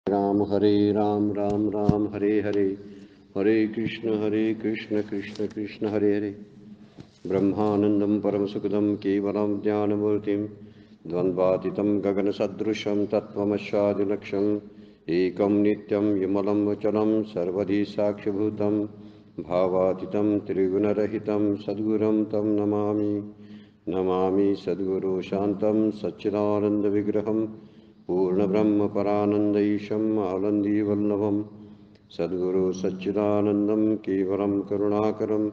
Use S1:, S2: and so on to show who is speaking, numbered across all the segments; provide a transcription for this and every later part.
S1: राम राम राम हरे हरे, हरे कृष्ण कृष्ण कृष्ण हरे हरे। ब्रह्मानंदं परमसुखदं केवलं ज्ञानमूर्तिं द्वन्द्वातीतं गगनसदृशं तत्त्वमस्यादिलक्ष्यम् एकं नित्यं विमलं वचनं सर्वधी साक्षिभूतं भावातीतं त्रिगुणरहितं सद्गुरुं तं नमामि। नमामि सद्गुरु शान्तं सच्चिदानन्दविग्रहं पूर्णब्रह्मपरानन्दैशम् आनन्दीवल्लभं सद्गुरु सच्चिदानन्दं केवलं करुणाकरं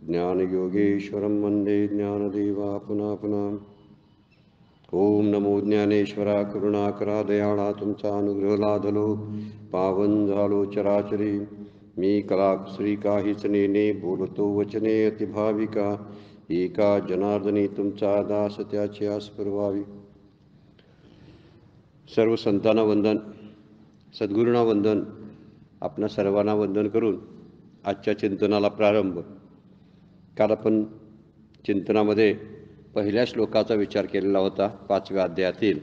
S1: ज्ञानयोगेश्वरं वन्दे ज्ञानदेवा पुनः पुनः। ओम नमो ज्ञानेश्वरा करुणाकरा दयाळा तुमचा अनुग्रह लादलो पावन झालो चराचरी मी कलाकुसरी काहीच नेने बोलतो वचने अतिभाविका एका जनार्दनी तुमचा दास त्याची आस पुरवावी। सर्व संतांना वंदन, सद्गुरूंना वंदन, आपणा सर्वांना वंदन करून आजच्या चिंतनाला प्रारंभ। काल आपण चिंतनामध्ये पहिल्या श्लोकाचा विचार केलेला होता 5व्या अध्यायातील,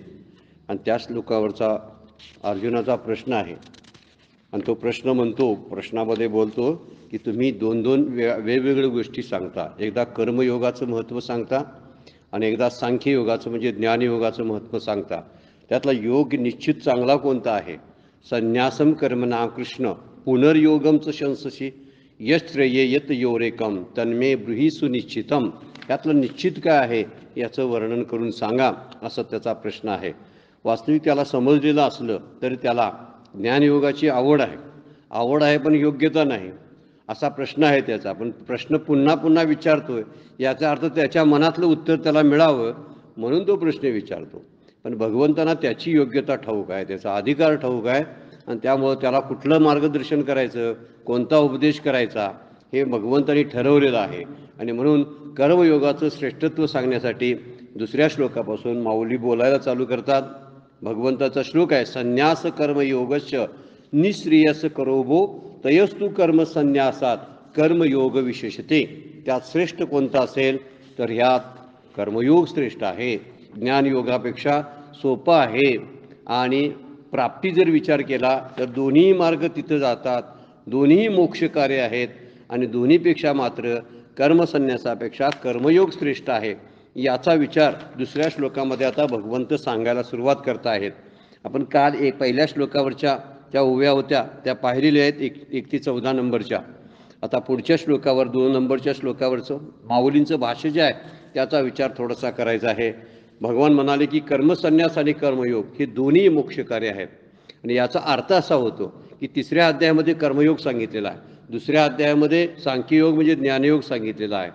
S1: आणि त्या श्लोकावरचा अर्जुनाचा प्रश्न आहे। आणि तो प्रश्न म्हणतो, प्रश्नामध्ये बोलतो की तुम्ही दोन वेगवेगळ्या गोष्टी सांगता, एकदा कर्मयोगाचं महत्त्व सांगता आणि एकदा सांख्ययोगाचं म्हणजे ज्ञानयोगाचं महत्त्व सांगता। त्यातला योग निश्चित चांगला कोणता आहे? संन्यासम कर्मणा कृष्ण पुनर्योगमच शंससी यश्रेये यत योरेकम तन्मे ब्रूहि सुनिश्चितम। यातलं निश्चित काय आहे याचं वर्णन करून सांगा, असं त्याचा प्रश्न आहे। वास्तविक त्याला समजलेलं असलं तरी त्याला ज्ञानयोगाची आवड आहे पण योग्यता नाही, असा प्रश्न आहे त्याचा। पण प्रश्न पुन्हा पुन्हा विचारतोय, याचा अर्थ त्याच्या मनातलं उत्तर त्याला मिळावं म्हणून तो प्रश्न विचारतो। पण भगवंतांना त्याची योग्यता ठाऊक आहे, त्याचा अधिकार ठाऊक आहे, आणि त्यामुळं त्याला कुठलं मार्गदर्शन करायचं, कोणता उपदेश करायचा हे भगवंतांनी ठरवलेलं आहे। आणि म्हणून कर्मयोगाचं श्रेष्ठत्व सांगण्यासाठी दुसऱ्या श्लोकापासून माऊली बोलायला चालू करतात। भगवंताचा श्लोक आहे, संन्यास कर्मयोगस्य निःश्रेयस करोभो तयस्तु कर्म संन्यासात कर्मयोग विशेषते। त्यात श्रेष्ठ कोणता असेल तर ह्यात कर्मयोग श्रेष्ठ आहे, ज्ञानयोगापेक्षा सोपा आहे। आणि प्राप्ती जर विचार केला तर दोन्ही मार्ग तिथं जातात, दोन्ही मोक्षकार्य आहेत, आणि दोन्हीपेक्षा मात्र कर्मसन्यासापेक्षा कर्मयोग श्रेष्ठ आहे। याचा विचार दुसऱ्या श्लोकामध्ये आता भगवंत सांगायला सुरुवात करत आहेत। आपण काल पहिल्या श्लोकावरच्या त्या उभ्या होत्या त्या पाहिलेल्या आहेत, 1 ते 14 नंबरच्या। आता पुढच्या श्लोकावर 2 नंबरच्या श्लोकावरचं माऊलींचं भाष्य जे आहे त्याचा विचार थोडासा करायचा आहे। भगवान म्हणाले की कर्मसन्यास आणि कर्मयोग हे दोन्ही मोक्षकार्य आहेत। आणि याचा अर्थ असा होतो की तिसऱ्या अध्यायामध्ये कर्मयोग सांगितलेला आहे, दुसऱ्या अध्यायामध्ये सांख्ययोग म्हणजे ज्ञानयोग सांगितलेला आहे।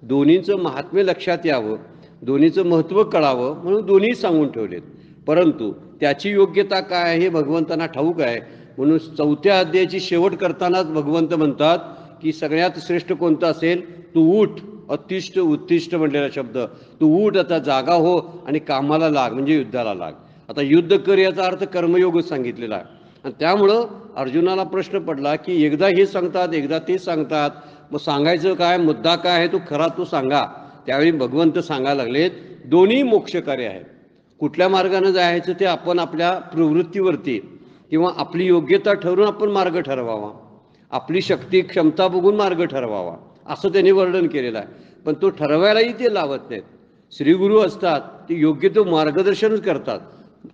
S1: दोन्हींचं महात्म्य लक्षात यावं, दोन्हीचं महत्त्व कळावं म्हणून दोन्ही सांगून ठेवलेत, परंतु त्याची योग्यता काय आहे हे भगवंतांना ठाऊक आहे। म्हणून 4थ्या अध्यायाची शेवट करतानाच भगवंत म्हणतात की सगळ्यात श्रेष्ठ कोणतं असेल, तू उठ, अतिष्ठ उत्तिष्ठ म्हटलेला शब्द, तू उठ, आता जागा हो आणि कामाला लाग म्हणजे युद्धाला लाग। आता युद्ध कर याचा अर्थ कर्मयोगच सांगितलेला आहे। आणि त्यामुळं अर्जुनाला प्रश्न पडला की एकदा हे सांगतात एकदा ते सांगतात, मग सांगायचं काय, मुद्दा काय आहे तो खरा तो सांगा। त्यावेळी भगवंत सांगायला लागलेत दोन्ही मोक्षकार्य आहेत। कुठल्या मार्गाने जायचं ते आपण आपल्या प्रवृत्तीवरती किंवा आपली योग्यता ठरवून आपण मार्ग ठरवावा, आपली शक्ती क्षमता बघून मार्ग ठरवावा, असं त्यांनी वर्णन केलेलं आहे। पण तो ठरवायलाही ते लावत नाहीत, श्रीगुरू असतात ते योग्य तो मार्गदर्शनच करतात।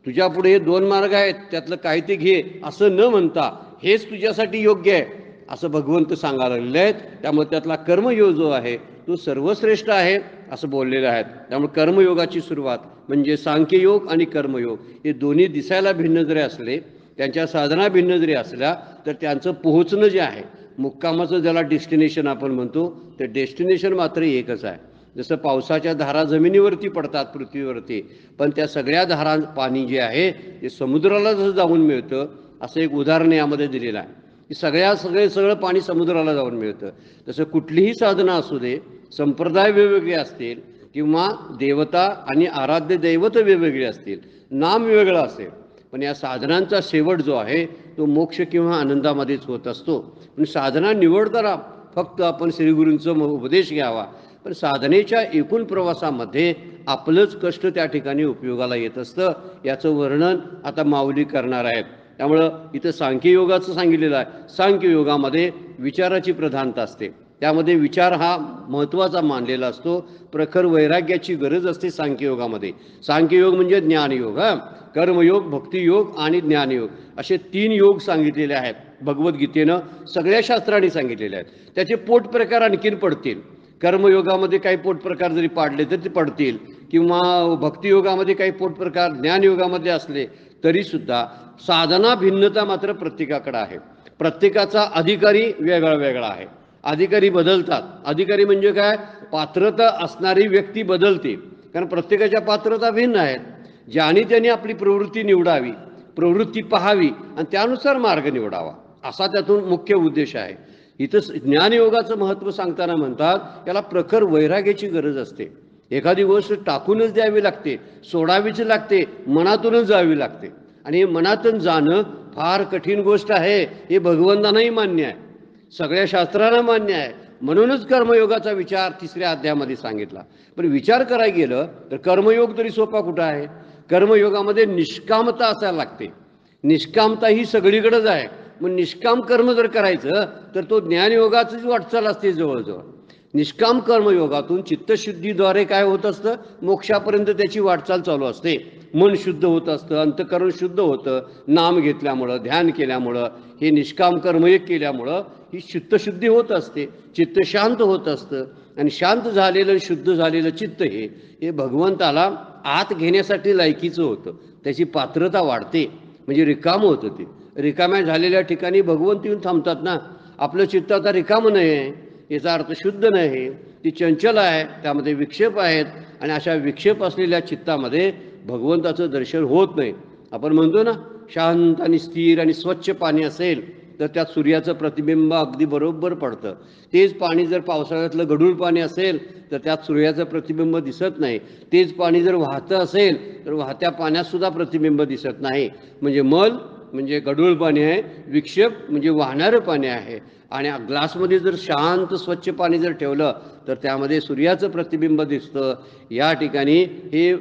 S1: तुझ्यापुढे हे 2 मार्ग आहेत त्यातलं काही ते घे असं न म्हणता हेच तुझ्यासाठी योग्य आहे असं भगवंत सांगायला लागलेले आहेत। त्यामुळे त्यातला कर्मयोग जो आहे तो सर्वश्रेष्ठ आहे असं बोललेलं आहे। त्यामुळे कर्मयोगाची सुरुवात म्हणजे सांख्ययोग आणि कर्मयोग हे दोन्ही दिसायला भिन्न जरी असले, त्यांच्या साधना भिन्न जरी असल्या, तर त्यांचं पोहोचणं जे आहे मुक्कामाचं ज्याला डेस्टिनेशन आपण म्हणतो ते डेस्टिनेशन मात्र एकच आहे। जसं पावसाच्या धारा जमिनीवरती पडतात पृथ्वीवरती, पण त्या सगळ्या धारा पाणी जे आहे ते समुद्राला जसं जाऊन मिळतं, असं एक उदाहरण यामध्ये दिलेलं आहे की सगळं पाणी समुद्राला जाऊन मिळतं। तसं कुठलीही साधना असू दे, संप्रदाय वेगवेगळे असतील किंवा देवता आणि आराध्य दैवत वेगवेगळे असतील, नाम वेगळं असेल, पण या साधनांचा शेवट जो आहे तो मोक्ष किंवा आनंदामध्येच होत असतो। पण साधना निवडताना फक्त आपण श्रीगुरूंचा उपदेश घ्यावा, पण साधनेच्या एकूण प्रवासामध्ये आपलंच कष्ट त्या ठिकाणी उपयोगाला येत असतं। याचं वर्णन आता माऊली करणार आहेत। त्यामुळं इथं सांख्ययोगाचं सांगितलेलं आहे. सांख्ययोगामध्ये विचाराची प्रधानता असते, त्यामध्ये विचार हा महत्त्वाचा मानलेला असतो. प्रखर वैराग्याची गरज असते सांख्ययोगामध्ये. सांख्ययोग म्हणजे ज्ञानयोग, कर्मयोग, भक्तियोग आणि ज्ञानयोग असे 3 योग सांगितलेले आहेत भगवद्गीतेनं. सगळ्या शास्त्रांनी सांगितलेले आहेत. त्याचे पोट प्रकार आणखीन पडतील. कर्मयोगामध्ये काही पोट प्रकार जरी पाडले तर ते पडतील, किंवा भक्तियोगामध्ये काही पोट प्रकार ज्ञानयोगामध्ये असले तरीसुद्धा साधना भिन्नता मात्र प्रत्येकाकडे आहे. प्रत्येकाचा अधिकारी वेगळा वेगळा आहे. अधिकारी बदलतात. अधिकारी म्हणजे काय? पात्रता असणारी व्यक्ती बदलते, कारण प्रत्येकाच्या पात्रता भिन्न आहेत. ज्याने त्यांनी आपली प्रवृत्ती निवडावी, प्रवृत्ती पाहावी आणि त्यानुसार मार्ग निवडावा, असा त्यातून मुख्य उद्देश आहे. इथं ज्ञानयोगाचं महत्त्व सांगताना म्हणतात त्याला प्रखर वैराग्याची गरज असते. एखादी गोष्ट टाकूनच द्यावी लागते, सोडावीच लागते, मनातूनच जावी लागते. आणि हे मनातून जाणं फार कठीण गोष्ट आहे, हे भगवंतांनाही मान्य आहे, सगळ्या शास्त्रांना मान्य आहे. म्हणूनच कर्मयोगाचा विचार 3ऱ्या अध्यायामध्ये सांगितला. पण विचार करायला गेलं तर कर्मयोग तरी सोपा कुठं आहे? कर्मयोगामध्ये निष्कामता असायला लागते. निष्कामता ही सगळीकडेच आहे. मग निष्काम कर्म जर करायचं तर तो ज्ञानयोगाचीच वाटचाल असते जवळजवळ. निष्काम कर्मयोगातून चित्तशुद्धीद्वारे काय होत असतं? मोक्षापर्यंत त्याची वाटचाल चालू असते. मन शुद्ध होत असतं, अंतःकरण शुद्ध होतं, नाम घेतल्यामुळं, ध्यान केल्यामुळं, हे निष्काम कर्मयोग केल्यामुळं ही चित्तशुद्धी होत असते, चित्त शांत होत असतं. आणि शांत झालेलं, शुद्ध झालेलं चित्त हे भगवंताला आत घेण्यासाठी लायकीचं होतं. त्याची पात्रता वाढते, म्हणजे रिकामं होतं. ते रिकाम्या झालेल्या ठिकाणी भगवंत येऊन थांबतात ना. आपलं चित्त आता रिकामं नाही आहे, याचा अर्थ शुद्ध नाही, ती चंचल आहे, त्यामध्ये विक्षेप आहेत. आणि अशा विक्षेप असलेल्या चित्तामध्ये भगवंताचं दर्शन होत नाही. आपण म्हणतो ना, शांत आणि स्थिर आणि स्वच्छ पाणी असेल तर त्यात सूर्याचं प्रतिबिंब अगदी बरोबर पडतं. तेच पाणी जर पावसाळ्यातलं गढूळ पाणी असेल तर त्यात सूर्याचं प्रतिबिंब दिसत नाही. तेच पाणी जर वाहतं असेल तर वाहत्या पाण्यातसुद्धा प्रतिबिंब दिसत नाही. म्हणजे मल म्हणजे गढूळ पाणी आहे, विक्षेप म्हणजे वाहणारं पाणी आहे. आणि ग्लासमध्ये जर शांत स्वच्छ पाणी जर ठेवलं तर त्यामध्ये सूर्याचं प्रतिबिंब दिसतं. या ठिकाणी हे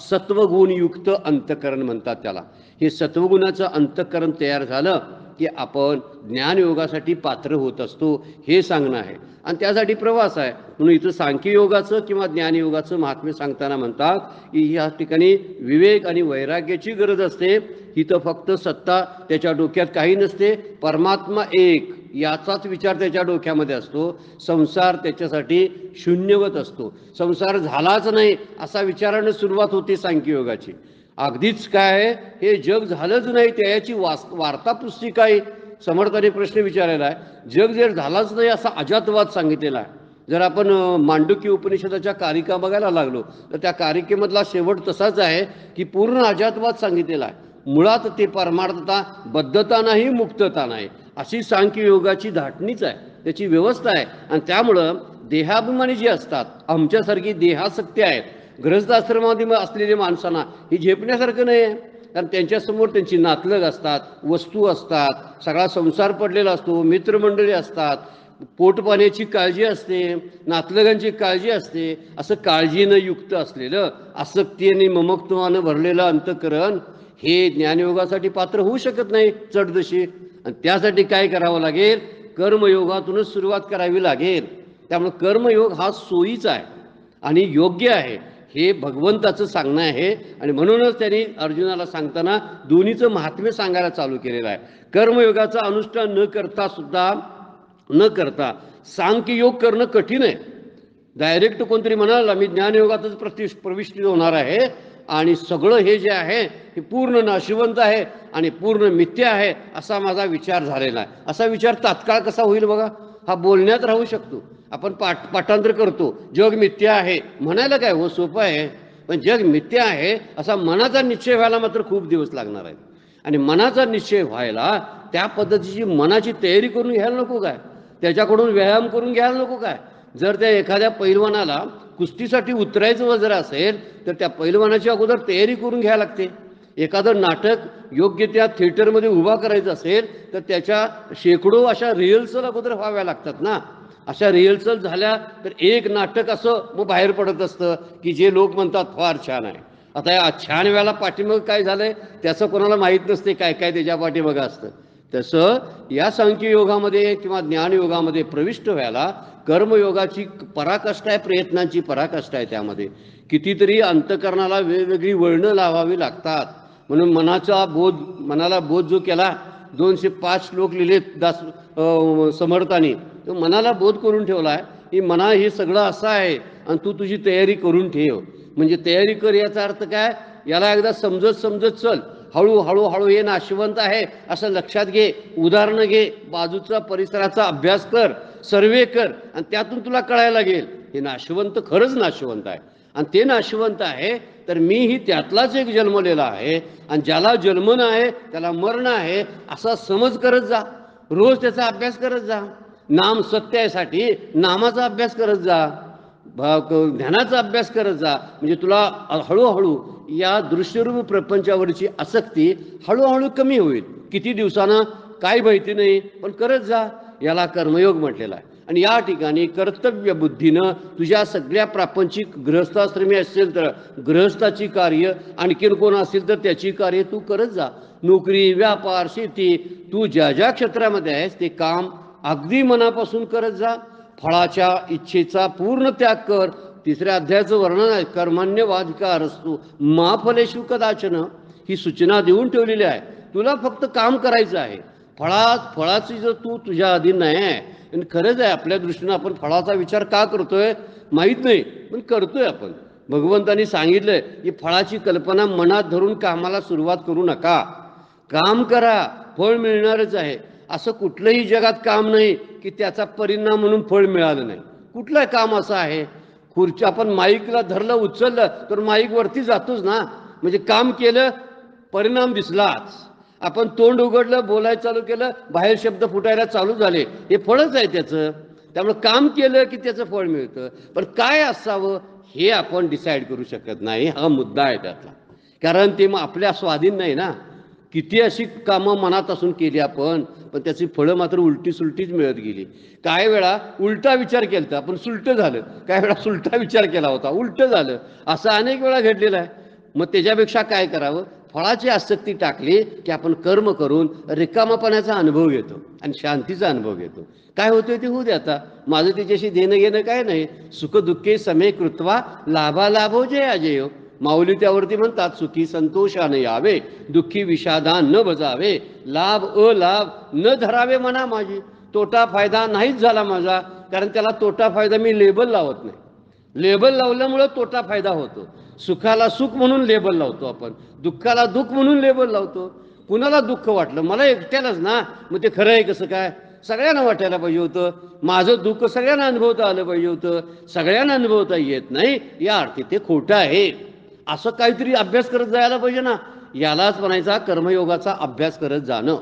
S1: सत्वगुणयुक्त अंतःकरण म्हणतात त्याला. हे सत्वगुणाचं अंतःकरण तयार झालं की आपण ज्ञानयोगासाठी पात्र होत असतो, हे सांगणं आहे. आणि त्यासाठी प्रवास आहे. म्हणून इथं सांख्ययोगाचं किंवा ज्ञानयोगाचं महात्म्य सांगताना म्हणतात की या ठिकाणी विवेक आणि वैराग्याची गरज असते. इथं फक्त सत्ता त्याच्या डोक्यात काही नसते, परमात्मा एक याचाच विचार त्याच्या डोक्यामध्ये असतो. संसार त्याच्यासाठी शून्यवत असतो. संसार झालाच नाही असा विचारानं सुरुवात होते सांख्ययोगाची. अगदीच काय, हे जग झालंच नाही त्याची वार्ता पुस्तिका आहे. समर्थाने प्रश्न विचारलेला आहे, जग जर झालाच नाही असा अजातवाद सांगितलेला आहे. जर आपण मांडुक्य उपनिषदाच्या कारिका बघायला लागलो तर त्या कारिकेमधला शेवट तसाच आहे की पूर्ण अजातवाद सांगितलेला आहे. मुळात ते परमार्थता, बद्धता नाही, मुक्तता नाही, अशी सांख्ययोगाची धाटणीच आहे, त्याची व्यवस्था आहे. आणि त्यामुळं देहाभिमानी जे असतात, आमच्यासारखी देहासक्ती आहेत, गृहस्थाश्रमामध्ये असलेल्या माणसांना ही झेपण्यासारखं नाही आहे. कारण त्यांच्यासमोर त्यांची नातलग असतात, वस्तू असतात, सगळा संसार पडलेला असतो, मित्रमंडळी असतात, पोटपाण्याची काळजी असते, नातलगांची काळजी असते. असं काळजीनं युक्त असलेलं, आसक्ती आणि ममत्वानं भरलेलं अंतःकरण हे ज्ञानयोगासाठी पात्र होऊ शकत नाही चढदशी. आणि त्यासाठी काय करावं लागेल? कर्मयोगातूनच सुरुवात करावी लागेल. त्यामुळे कर्मयोग हा सोयीचा आहे आणि योग्य आहे, हे भगवंताचं सांगणं आहे. आणि म्हणूनच त्यांनी अर्जुनाला सांगताना दोन्हीचं महात्म्य सांगायला चालू केलेलं आहे. कर्मयोगाचं अनुष्ठान न करता सांख्ययोग करणं कठीण आहे. डायरेक्ट कोणतरी म्हणाला मी ज्ञानयोगातच प्रविष्ट होणार आहे आणि सगळं हे जे आहे हे पूर्ण नाशिवंत आहे आणि पूर्ण मिथ्या आहे असा माझा विचार झालेला आहे. असा विचार तात्काळ कसा होईल बघा? हा बोलण्यात राहू शकतो, आपण पाठांतर करतो, जग मिथ्या आहे म्हणायला काय हो, सोपं आहे. पण जग मिथ्या आहे असा मनाचा निश्चय व्हायला मात्र खूप दिवस लागणार आहे. आणि मनाचा निश्चय व्हायला त्या पद्धतीची मनाची तयारी करून घ्यायला नको काय? त्याच्याकडून व्यायाम करून घ्यायला नको काय? जर त्या एखाद्या पैलवानाला कुस्तीसाठी उतरायचं जर असेल तर त्या पैलवानाची अगोदर तयारी करून घ्यायला लागते. एखादं नाटक योग्य त्या थिएटरमध्ये उभा करायचं असेल तर त्याच्या शेकडो अशा रिहर्सल अगोदर व्हाव्या लागतात ना. अशा रिहर्सल झाल्या तर एक नाटक असं मग बाहेर पडत असतं की जे लोक म्हणतात फार छान आहे. आता या 96 पाठीमागं काय झालंय त्याचं कोणाला माहीत नसते, काय काय त्याच्या पाठीमागं असतं. तसं या सांख्ययोगामध्ये किंवा ज्ञानयोगामध्ये प्रविष्ट व्हायला कर्मयोगाची पराकाष्ठा आहे, प्रयत्नांची पराकाष्ठा आहे. त्यामध्ये कितीतरी अंतकरणाला वेगवेगळी वळणं लावावी लागतात. म्हणून मनाला बोध जो केला, 205 श्लोक लिहिलेत समर्थांनी, तो मनाला बोध करून ठेवला आहे की मना हे सगळं असं आहे आणि तू तुझी तयारी करून ठेव. म्हणजे तयारी कर याचा अर्थ काय, याला एकदा समजत चल. हळूहळू हे नाशवंत आहे असं लक्षात घे, उदाहरणं घे, बाजूचा परिसराचा अभ्यास कर, सर्वे कर आणि त्यातून तुला कळायला लागेल हे नाशवंत खरंच नाशवंत आहे. आणि ते नाशवंत आहे तर मीही त्यातलाच एक जन्मलेला आहे आणि ज्याला जन्मन आहे त्याला मरण आहे असा समज करत जा. रोज त्याचा अभ्यास करत जा. नाम सत्य आहेसाठी नामाचा अभ्यास करत जा, ध्यानाचा अभ्यास करत जा. म्हणजे तुला हळूहळू या दृश्यरूप प्रपंचावरची आसक्ती हळूहळू कमी होईल. किती दिवसानं काय माहिती नाही, पण करत जा. याला कर्मयोग म्हटलेला आहे. आणि या ठिकाणी कर्तव्य बुद्धीनं तुझ्या सगळ्या प्रापंचिक गृहस्थाश्रमी असेल तर गृहस्थाची कार्य, आणखीन कोण असेल तर त्याची कार्य तू करत जा. नोकरी, व्यापार, शेती, तू ज्या ज्या क्षेत्रामध्ये आहेस ते काम अगदी मनापासून करत जा. फळाच्या इच्छेचा पूर्ण त्याग कर. 3ऱ्या अध्यायाचं वर्णन आहे, कर्मण्यवाधिकार असतो मा फलेषु कदाचन. ही सूचना देऊन ठेवलेली आहे. तुला फक्त काम करायचं आहे. फळाची जर तू तुझ्या अधीन नाही आहे. आणि खरंच आहे, आपल्या दृष्टीनं आपण फळाचा विचार का करतोय माहीत नाही, पण करतोय आपण. भगवंतांनी सांगितलंय की फळाची कल्पना मनात धरून कामाला सुरुवात करू नका. काम करा, फळ मिळणारच आहे. असं कुठलंही जगात काम नाही की त्याचा परिणाम म्हणून फळ मिळालं नाही. कुठलं काम असं आहे, खुर्ची आपण माईकला धरलं उचललं तर माईक वरती जातोच ना. म्हणजे काम केलं, परिणाम दिसलाच. आपण तोंड उघडलं, बोलायला चालू केलं, बाहेर शब्द फुटायला चालू झाले, हे फळच आहे त्याचं. त्यामुळे काम केलं की त्याचं फळ मिळतं. पण काय असावं हे आपण डिसाईड करू शकत नाही. हा मुद्दा आहे त्यातला. कारण ते मग आपल्या स्वाधीन नाही ना. किती अशी कामं मनात असून केली आपण, पण त्याची फळं मात्र उलटी सुलटीच मिळत गेली. काही वेळा उलटा विचार केला होता आपण, सुलटं झालं. काही वेळा सुलटा विचार केला होता, उलटं झालं. असं अनेक वेळा घडलेलं आहे. मग त्याच्यापेक्षा काय करावं, फळाची आसक्ती टाकली की आपण कर्म करून रिकामापणाचा अनुभव घेतो आणि शांतीचा अनुभव घेतो. काय होतंय ते होऊ दे, आता माझं त्याच्याशी देणं घेणं काय नाही. सुख दुःखे समे कृत्वा लाभालाभो जय अजयो. माऊली त्यावरती म्हणतात, सुखी संतोषाने यावे, दुःखी विषादान न बजावे, लाभ अलाभ न धरावे मना माझी. तोटा फायदा नाहीच झाला माझा, कारण त्याला तोटा फायदा मी लेबल लावत नाही. लेबल लावल्यामुळं तोटा फायदा होतो. सुखाला सुख म्हणून लेबल लावतो आपण, दुःखाला दुःख म्हणून लेबल लावतो. कुणाला दुःख वाटलं, मला एकट्यालाच ना, मग ते खरं आहे कसं काय? सगळ्यांना वाटायला पाहिजे होतं. माझं दुःख सगळ्यांना अनुभवता आलं पाहिजे होतं. सगळ्यांना अनुभवता येत नाही, या अर्थी ते खोटं आहे. असं काहीतरी अभ्यास करत जायला पाहिजे ना. यालाच म्हणायचा कर्मयोगाचा अभ्यास करत जाणं.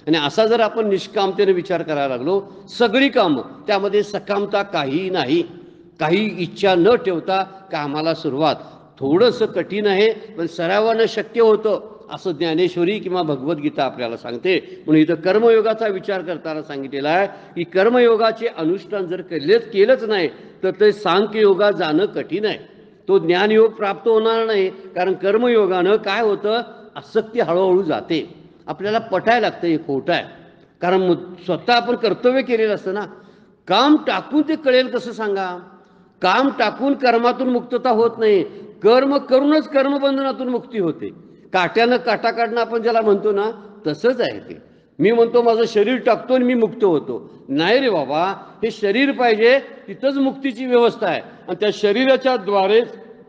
S1: आणि असा जर आपण निष्कामतेने विचार करायला लागलो, सगळी कामं त्यामध्ये सकामता काही नाही. काही इच्छा न ठेवता कामाला सुरुवात. थोडंसं कठीण आहे, पण सरावानं शक्य होतं असं ज्ञानेश्वरी किंवा भगवद्गीता आपल्याला सांगते. म्हणून इथं कर्मयोगाचा विचार करताना सांगितलेला आहे की कर्मयोगाचे अनुष्ठान जर केलंच नाही तर ते सांख्ययोगात जाणं कठीण आहे. तो ज्ञानयोग प्राप्त होणार नाही. कारण कर्मयोगानं काय होतं, आसक्ती हळूहळू जाते. आपल्याला पटायला लागतं हे खोटं आहे. कारण स्वतः आपण कर्तव्य केलेलं असतं ना. काम टाकून ते कळेल कसं सांगा? काम टाकून कर्मातून मुक्तता होत नाही. कर्म करूनच कर्मबंधनातून मुक्ती होते. काट्यानं काटा काढणं आपण ज्याला म्हणतो ना, तसंच आहे ते. मी म्हणतो माझं शरीर टाकतो आणि मी मुक्त होतो. नाही रे बाबा, हे शरीर पाहिजे, तिथंच मुक्तीची व्यवस्था आहे. आणि त्या शरीराच्या द्वारे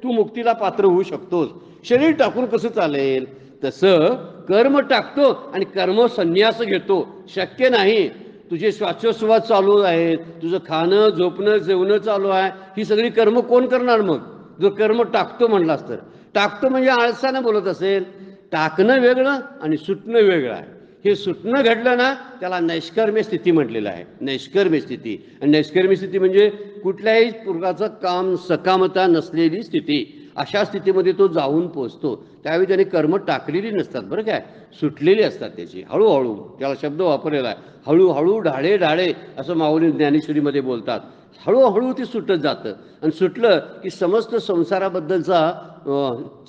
S1: तू मुक्तीला पात्र होऊ शकतोस. शरीर टाकून कसं चालेल? तसं कर्म टाकतो आणि कर्म संन्यास घेतो, शक्य नाही. तुझे श्वासोच्छ्वास चालू आहेत, तुझं खाणं झोपणं जेवणं चालू आहे, ही सगळी कर्म कोण करणार? मग जर कर्म टाकतो म्हणलास तर. टाकतो म्हणजे आळसानं बोलत असेल. टाकणं वेगळं आणि सुटणं वेगळं आहे. हे सुटणं घडलं ना, त्याला नैष्कर्म्य स्थिती म्हटलेलं आहे. नैष्कर्म्य स्थिती. आणि नैष्कर्म्य स्थिती म्हणजे कुठल्याही प्रकारचं काम सकामता नसलेली स्थिती. अशा स्थितीमध्ये तो जाऊन पोचतो. त्यावेळी त्याने कर्म टाकलेली नसतात बरं काय, सुटलेली असतात त्याची. हळूहळू, त्याला शब्द वापरलेला आहे, हळूहळू ढाळे ढाळे असं माऊली ज्ञानेश्वरीमध्ये बोलतात. हळूहळू ते सुटत जातं आणि सुटलं की समस्त संसाराबद्दलचा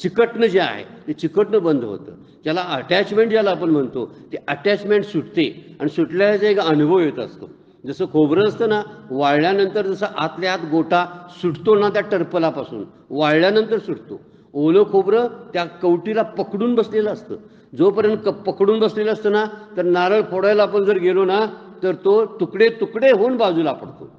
S1: चिकटणं जे आहे ते चिकटणं बंद होतं. त्याला अटॅचमेंट ज्याला आपण म्हणतो ते अटॅचमेंट सुटते आणि सुटल्याचा एक अनुभव येत असतो. जसं खोबरं असतं ना, वाळल्यानंतर जसं आतल्या आत गोटा सुटतो ना त्या टरपलापासून, वाळल्यानंतर सुटतो. ओलं खोबरं त्या कवटीला पकडून बसलेलं असतं. जोपर्यंत पकडून बसलेलं असतं ना, तर नारळ फोडायला आपण जर गेलो ना तर तो तुकडे तुकडे होऊन बाजूला पडतो.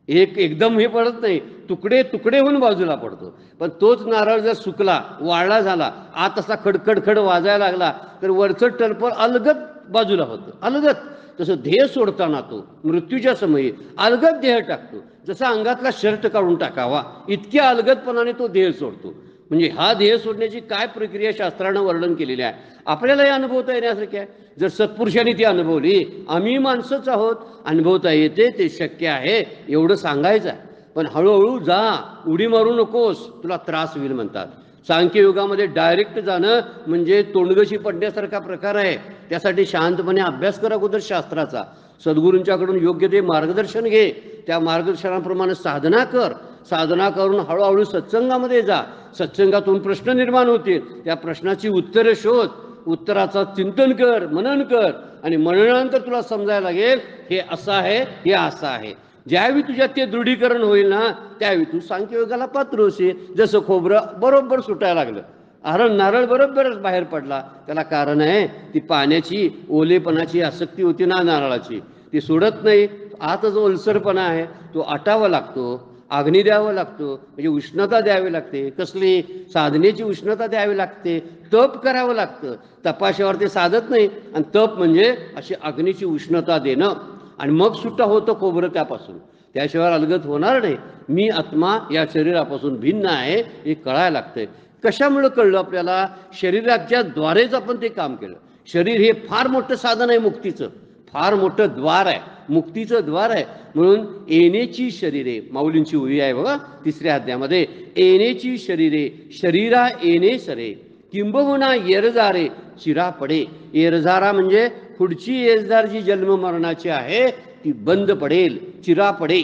S1: एकदम हे पडत नाही, तुकडे तुकडे होऊन बाजूला पडतो. पण तोच नारळ जर सुकला, वाळला झाला, आत असा खडखडखड वाजायला लागला तर वरचं टरपल अलगद बाजूला होतं, अलगद. तसं देह सोडताना तो मृत्यूच्या समयी अलगद देह टाकतो. जसा अंगातला शर्ट काढून टाकावा इतक्या अलगदपणाने तो देह सोडतो. म्हणजे हा देह सोडण्याची काय प्रक्रिया शास्त्रानं वर्णन केलेली आहे, आपल्यालाही अनुभवता येण्यासारखी आहे. जर सत्पुरुषांनी ती अनुभवली, आम्ही माणसंच आहोत, अनुभवता येते, ते शक्य आहे, एवढं सांगायचं आहे. पण हळूहळू जा, उडी मारू नकोस, तुला त्रास होईल म्हणतात. सांख्ययुगामध्ये डायरेक्ट जाणं म्हणजे तोंडगशी पडण्यासारखा प्रकार आहे. त्यासाठी शांतपणे अभ्यास करा अगोदर शास्त्राचा, सद्गुरूंच्याकडून योग्य ते मार्गदर्शन घे, त्या मार्गदर्शनाप्रमाणे साधना कर. साधना करून हळूहळू सत्संगामध्ये जा, सत्संगातून प्रश्न निर्माण होतील, त्या प्रश्नाची उत्तरं शोध, उत्तराचं चिंतन कर, मनन कर आणि मननानंतर तुला समजायला लागेल हे असं आहे, हे असं आहे. ज्यावेळी तुझ्यात ते दृढीकरण होईल ना, त्यावेळी तू सांख्ययोगाला पात्र होशील. जसं खोबरं बरोबर सुटायला लागलं, नारळ बरोबरच बाहेर पडला, त्याला कारण आहे ती पाण्याची ओलेपणाची आसक्ती होती ना नारळाची, ती सोडत नाही. आतच जो ओलसरपणा आहे तो आटावा लागतो, अग्नी द्यावं लागतो, म्हणजे उष्णता द्यावी लागते. कसली? साधनेची उष्णता द्यावी लागते, तप करावं लागतं. तपाशावर ते साधत नाही, आणि तप म्हणजे अशी अग्नीची उष्णता देणं, आणि मग सुट्टा होतं खोबरं त्यापासून. त्याशिवाय अलगद होणार नाही. मी आत्मा या शरीरापासून भिन्न आहे हे कळायला लागतंय. कशामुळे कळलं आपल्याला? शरीराच्या द्वारेच आपण ते काम केलं. शरीर हे फार मोठं साधन आहे मुक्तीचं, फार मोठं द्वार आहे, मुक्तीचं द्वार आहे. म्हणून येणेची शरीरे, माऊलींची ओळी आहे बघा 3ऱ्या अध्यायामध्ये, येणेची शरीरे शरीरा येणे सरे, किंबहुना येरजारे चिरा पडे. येरजारा म्हणजे पुढची येरजार जी जन्म मरणाची आहे ती बंद पडेल, चिरा पडे.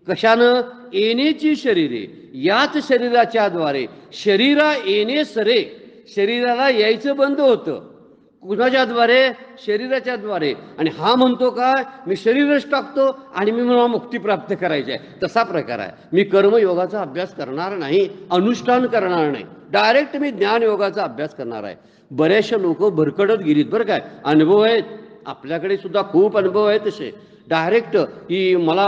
S1: कशानं? येणेची शरीरे, याच शरीराच्या द्वारे शरीरा येणे सरे, शरीराला यायचं बंद होतं. कुणाच्या द्वारे? शरीराच्या द्वारे. आणि हा म्हणतो काय, मी शरीरच टाकतो आणि मी मला मुक्ती प्राप्त करायची आहे. तसा प्रकार आहे. मी कर्मयोगाचा अभ्यास करणार नाही, अनुष्ठान करणार नाही, डायरेक्ट मी ज्ञानयोगाचा अभ्यास करणार आहे. बरेचसे लोक भरकडत गेलीत बरं काय, अनुभव आहेत आपल्याकडे सुद्धा, खूप अनुभव आहेत तसे. डायरेक्ट की मला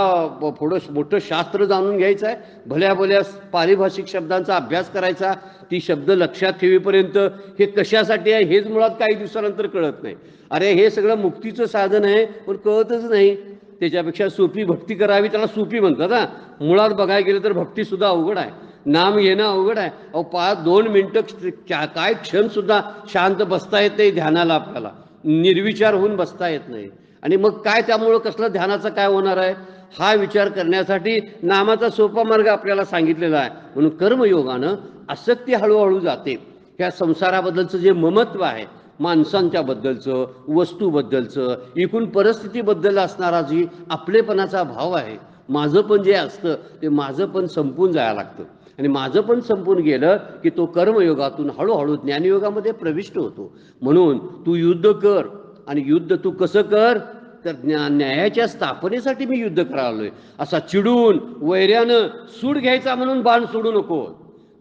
S1: थोडं मोठं शास्त्र जाणून घ्यायचं आहे, भल्या भल्या पारिभाषिक शब्दांचा अभ्यास करायचा, ती शब्द लक्षात ठेवीपर्यंत हे कशासाठी आहे हेच मुळात काही दिवसानंतर कळत नाही. अरे हे सगळं मुक्तीचं साधन आहे पण कळतच नाही. त्याच्यापेक्षा सोपी भक्ती करावी, त्याला सोपी म्हणतात हा. मुळात बघायला गेलं तर भक्तीसुद्धा अवघड आहे, नाम घेणं अवघड आहे. अहो 5-2 मिनटं काय क्षणसुद्धा शांत बसता येत नाही ध्यानाला, आपल्याला निर्विचार होऊन बसता येत नाही. आणि मग काय त्यामुळं कसलं ध्यानाचं काय होणार आहे, हा विचार करण्यासाठी नामाचा सोपा मार्ग आपल्याला सांगितलेला आहे. म्हणून कर्मयोगानं आसक्ती हळूहळू जाते. ह्या संसाराबद्दलचं जे ममत्व आहे, माणसांच्या बद्दलचं, वस्तूबद्दलचं, एकूण परिस्थितीबद्दल असणारा जी आपलेपणाचा भाव आहे, माझं पण जे असतं ते माझं पण संपून जायला लागतं. आणि माझं पण संपून गेलं की तो कर्मयोगातून हळूहळू ज्ञानयोगामध्ये प्रविष्ट होतो. म्हणून तू युद्ध कर, आणि युद्ध तू कसं कर तर न्यायाच्या स्थापनेसाठी मी युद्ध करालोय असा चिडून वैर्यानं सूड घ्यायचा म्हणून बाण सोडू नको.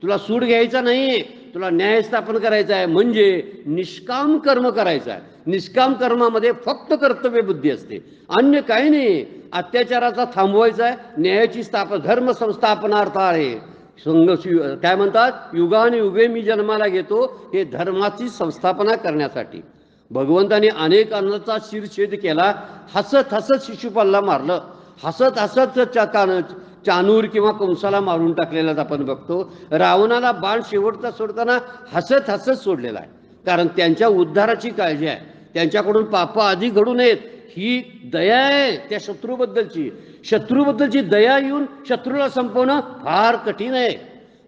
S1: तुला सूड घ्यायचा नाही, तुला न्याय स्थापन करायचा आहे, म्हणजे निष्काम कर्म करायचं आहे. निष्काम कर्मामध्ये फक्त कर्तव्य बुद्धी असते, अन्य काही नाही. अत्याचाराचा थांबवायचा आहे, न्यायाची धर्म संस्थापनार्थ आहे. काय म्हणतात, युगाने युगे मी जन्माला घेतो हे धर्माची संस्थापना करण्यासाठी. भगवंताने अनेकांचा शिरछेद केला, हसत हसत शिशुपालला मारलं, हसत हसत चानूर किंवा कंसाला मारून टाकलेला आपण बघतो. रावणाला बाण शेवटचा सोडताना हसत हसत सोडलेला आहे, कारण त्यांच्या उद्धाराची काळजी आहे, त्यांच्याकडून पाप आधी घडू नयेत ही दया आहे त्या शत्रूबद्दलची. शत्रूबद्दलची दया येऊन शत्रूला संपवणं फार कठीण आहे,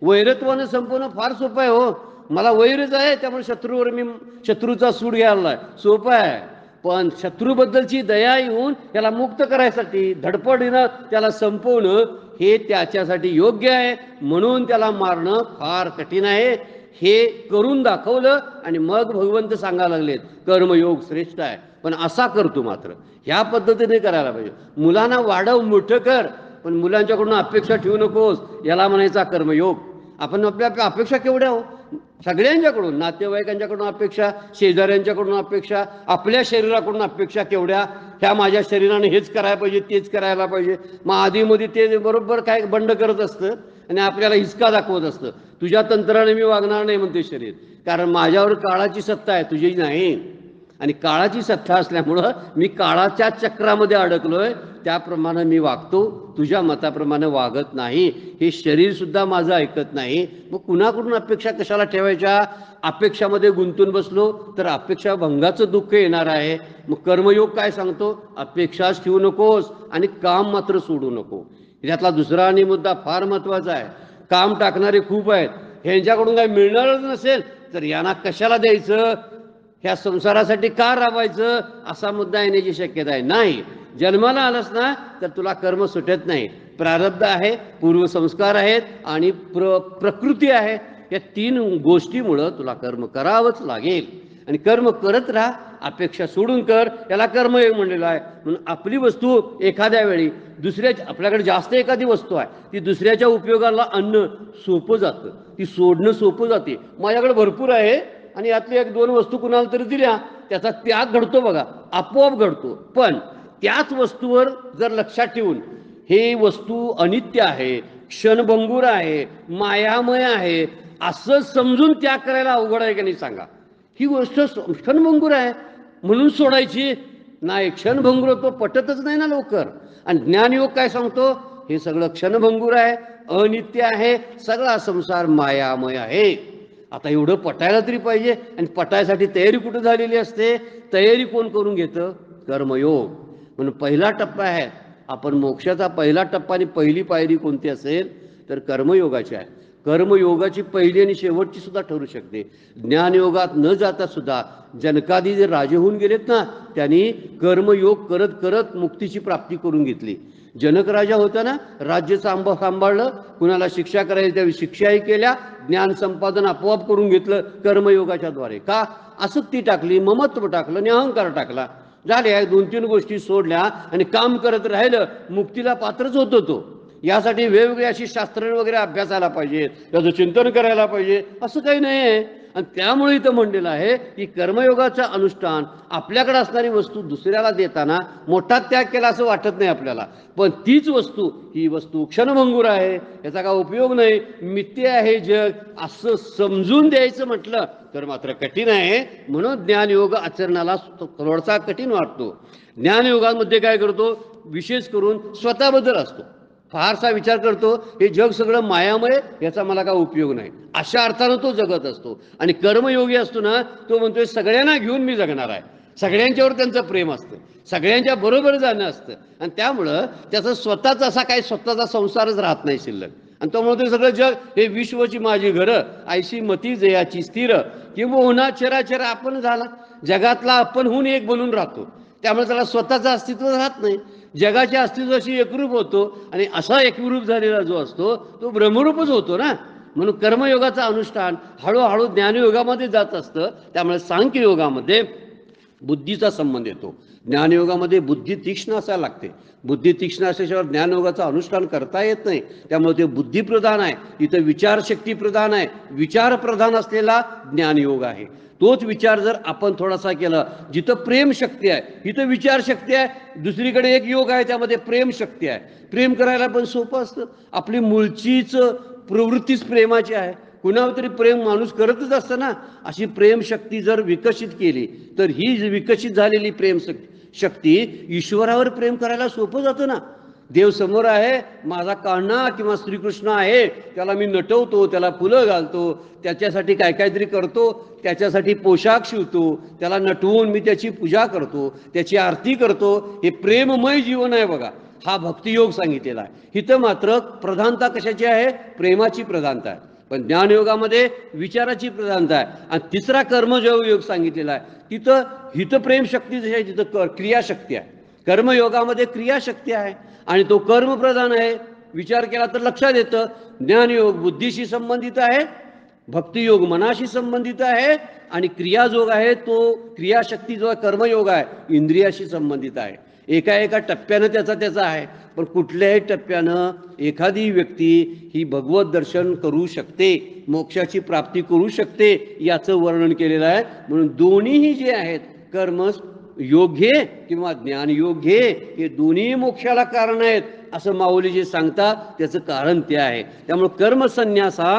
S1: वैरत्वानं संपवणं फार सोपं आहे. हो, मला वैरच आहे त्यामुळे शत्रूवर मी शत्रूचा सूड घ्यायला सोपं आहे,
S2: पण शत्रूबद्दलची दया येऊन त्याला मुक्त करायसाठी धडपडीनं त्याला संपवणं हे त्याच्यासाठी योग्य आहे, म्हणून त्याला मारणं फार कठीण आहे. हे करून दाखवलं आणि मग भगवंत सांगायला लागलेत कर्मयोग श्रेष्ठ आहे. पण असा करतो मात्र ह्या पद्धतीने करायला पाहिजे. मुलांना वाढव मोठं कर, पण मुलांच्याकडून अपेक्षा ठेवू नकोस, याला म्हणायचा कर्मयोग. आपण आपल्या अपेक्षा केवढ्या हो, सगळ्यांच्याकडून, नातेवाईकांच्याकडून अपेक्षा, शेजाऱ्यांच्याकडून अपेक्षा, आपल्या शरीराकडून अपेक्षा केवढ्या. ह्या माझ्या शरीराने हेच करायला पाहिजे, तेच करायला पाहिजे. मग आधीमध्ये ते बरोबर काय बंड करत असतं आणि आपल्याला हिसका दाखवत असतं. तुझ्या तंत्राने मी वागणार नाही म्हणते शरीर, कारण माझ्यावर काळाची सत्ता आहे, तुझी नाही. आणि काळाची सत्ता असल्यामुळं मी काळाच्या चक्रामध्ये अडकलोय, त्याप्रमाणे मी वागतो, तुझ्या मताप्रमाणे वागत नाही. हे शरीर सुद्धा माझं ऐकत नाही. मग कुणाकडून अपेक्षा कशाला ठेवायच्या. अपेक्षामध्ये गुंतून बसलो तर अपेक्षा भंगाचं दुःख येणार आहे. मग कर्मयोग काय सांगतो, अपेक्षाच ठेवू नकोस आणि काम मात्र सोडू नको. यातला दुसरा आणि मुद्दा फार महत्वाचा आहे. काम टाकणारे खूप आहेत, ह्यांच्याकडून काय मिळणारच नसेल तर यांना कशाला द्यायचं, ह्या संसारासाठी का राबायचं, असा मुद्दा येण्याची शक्यता आहे. नाही, जन्माला आलास ना तर तुला कर्म सुटत नाही. प्रारब्ध आहे, पूर्वसंस्कार आहेत आणि प्रकृती आहे. या तीन गोष्टीमुळं तुला कर्म करावंच लागेल. आणि कर्म करत राहा, अपेक्षा सोडून कर, याला कर्मयोग म्हणलेला आहे. म्हणून आपली वस्तू एखाद्या वेळी दुसऱ्याच्या, आपल्याकडे जास्त एखादी वस्तू आहे, ती दुसऱ्याच्या उपयोगाला आणणं सोपं जातं, ती सोडणं सोपं जाते. माझ्याकडे भरपूर आहे आणि यातली एक दोन वस्तू कुणाला तरी दिल्या, त्याचा त्याग घडतो बघा, आपोआप घडतो. पण त्याच वस्तूवर जर लक्षात ठेवून हे वस्तू अनित्य आहे, क्षणभंगूर आहे, मायामय आहे, असं समजून त्याग करायला अवघड आहे का नाही सांगा. ही गोष्ट क्षणभंगूर आहे म्हणून सोडायची नाही. क्षणभंगूर तो पटतच नाही ना लवकर. आणि ज्ञानयोग काय सांगतो, हे सगळं क्षणभंगूर आहे, अनित्य आहे, सगळा संसार मायामय आहे. आता एवढं पटायला तरी पाहिजे. आणि पटायसाठी तयारी कुठं झालेली असते, तयारी कोण करून घेतं, कर्मयोग. म्हणून पहिला टप्पा आहे, आपण मोक्षाचा पहिला टप्पा आणि पहिली पायरी कोणती असेल तर कर्मयोगाची आहे. कर्मयोगाची पहिली आणि शेवटची सुद्धा ठरू शकते. ज्ञानयोगात न जाता सुद्धा जनकादी जे राजे होऊन गेलेत ना, त्यांनी कर्मयोग करत करत मुक्तीची प्राप्ती करून घेतली. जनक राजा होता ना, राज्य सांभाळलं, कुणाला शिक्षा करायची त्यावेळी शिक्षाही केल्या, ज्ञान संपादन आपोआप करून घेतलं कर्मयोगाच्या द्वारे. का, आसक्ती टाकली, ममत्व टाकलं आणि अहंकार टाकला, झाल्या 2-3 गोष्टी सोडल्या आणि काम करत राहिलं, मुक्तीला पात्रच होतो तो. यासाठी वेगवेगळी अशी शास्त्र वगैरे अभ्यासाला पाहिजे, त्याचं चिंतन करायला पाहिजे, असं काही नाही आहे. आणि त्यामुळे इथं म्हणलेलं आहे की कर्मयोगाचं अनुष्ठान, आपल्याकडे असणारी वस्तू दुसऱ्याला देताना मोठा त्याग केला असं वाटत नाही आपल्याला, पण तीच वस्तू, ही वस्तू क्षणभंगूर आहे, याचा काय उपयोग नाही, मिथ्या आहे जग, असं समजून द्यायचं म्हटलं तर मात्र कठीण आहे. म्हणून ज्ञानयोग आचरणाला थोडासा कठीण वाटतो. ज्ञानयोगामध्ये काय करतो, विशेष करून स्वतःबद्दल असतो, फारसा विचार करतो, हे जग सगळं मायामय, याचा मला काय उपयोग नाही, अशा अर्थानं तो जगत असतो. आणि कर्मयोगी असतो ना, तो म्हणतोय सगळ्यांना घेऊन मी जगणार आहे, सगळ्यांच्यावर त्यांचं प्रेम असतं, सगळ्यांच्या बरोबर जाणं असतं. आणि त्यामुळं त्याचा स्वतःच असा काही स्वतःचा संसारच राहत नाही शिल्लक. आणि तो म्हणतोय सगळं जग हे विश्वची माझी घरं, आयशी मती जयाची स्थिर, किंवा चराचर आपण झाला, जगातला आपण होऊन एक बनून राहतो. त्यामुळे त्याला स्वतःचं अस्तित्व राहत नाही, जगाच्या अस्तित्वाशी एकरूप होतो. आणि असा एकरूप झालेला जो असतो तो ब्रह्मरूपच होतो ना. म्हणून कर्मयोगाचं अनुष्ठान हळूहळू ज्ञानयोगामध्ये जात असतं. त्यामुळे सांख्ययोगामध्ये बुद्धीचा संबंध येतो, ज्ञानयोगामध्ये बुद्धी तीक्ष्ण असायला लागते. बुद्धी तीक्ष्ण असल्याशिवाय ज्ञानयोगाचं अनुष्ठान करता येत नाही. त्यामुळे ते बुद्धिप्रधान आहे, इथं विचारशक्ती प्रधान आहे, विचारप्रधान असलेला ज्ञानयोग आहे. तोच विचार जर आपण थोडासा केला, जिथं प्रेम शक्ती आहे इथं विचार शक्ती आहे, दुसरीकडे एक योग आहे त्यामध्ये प्रेम शक्ती आहे. प्रेम करायला पण सोपं असतं, आपली मूळचीच प्रवृत्तीच प्रेमाची आहे, कुणावर तरी प्रेम माणूस करतच असतं ना. अशी प्रेम शक्ती जर विकसित केली तर ही विकसित झालेली प्रेम शक्ती ईश्वरावर प्रेम करायला सोपं जातं ना. देव समोर आहे, माझा कान्हा किंवा श्रीकृष्ण आहे, त्याला मी नटवतो, त्याला फुलं घालतो, त्याच्यासाठी काय काहीतरी करतो, त्याच्यासाठी पोशाख शिवतो, त्याला नटवून मी त्याची पूजा करतो, त्याची आरती करतो. हे प्रेममय जीवन आहे बघा, हा भक्तियोग सांगितलेला आहे. इथं मात्र प्रधानता कशाची आहे, प्रेमाची प्रधानता आहे. पण ज्ञानयोगामध्ये विचाराची प्रधानता आहे. आणि तिसरा कर्मयोग सांगितलेला आहे, तिथं हितप्रेम शक्ती जशी आहे तिथं क्रियाशक्ती आहे. कर्मयोगामध्ये क्रियाशक्ती आहे आणि तो कर्मप्रधान आहे. विचार केला तर लक्षात येतं, ज्ञानयोग बुद्धीशी संबंधित आहे, भक्तियोग मनाशी संबंधित आहे आणि क्रियायोग आहे तो क्रियाशक्ती जो आहे कर्मयोग आहे इंद्रियाशी संबंधित आहे. एका एका टप्प्यानं त्याचा आहे. पण कुठल्याही टप्प्यानं एखादी व्यक्ती ही भगवत दर्शन करू शकते, मोक्षाची प्राप्ती करू शकते, याचं वर्णन केलेलं आहे. म्हणून दोन्हीही जे आहेत कर्म योग घे किंवा ज्ञान योग घे, हे दोन्ही मोक्षाला कारण आहेत असं माऊली जे सांगतात त्याचं कारण ते आहे. त्यामुळं कर्मसन्यास हा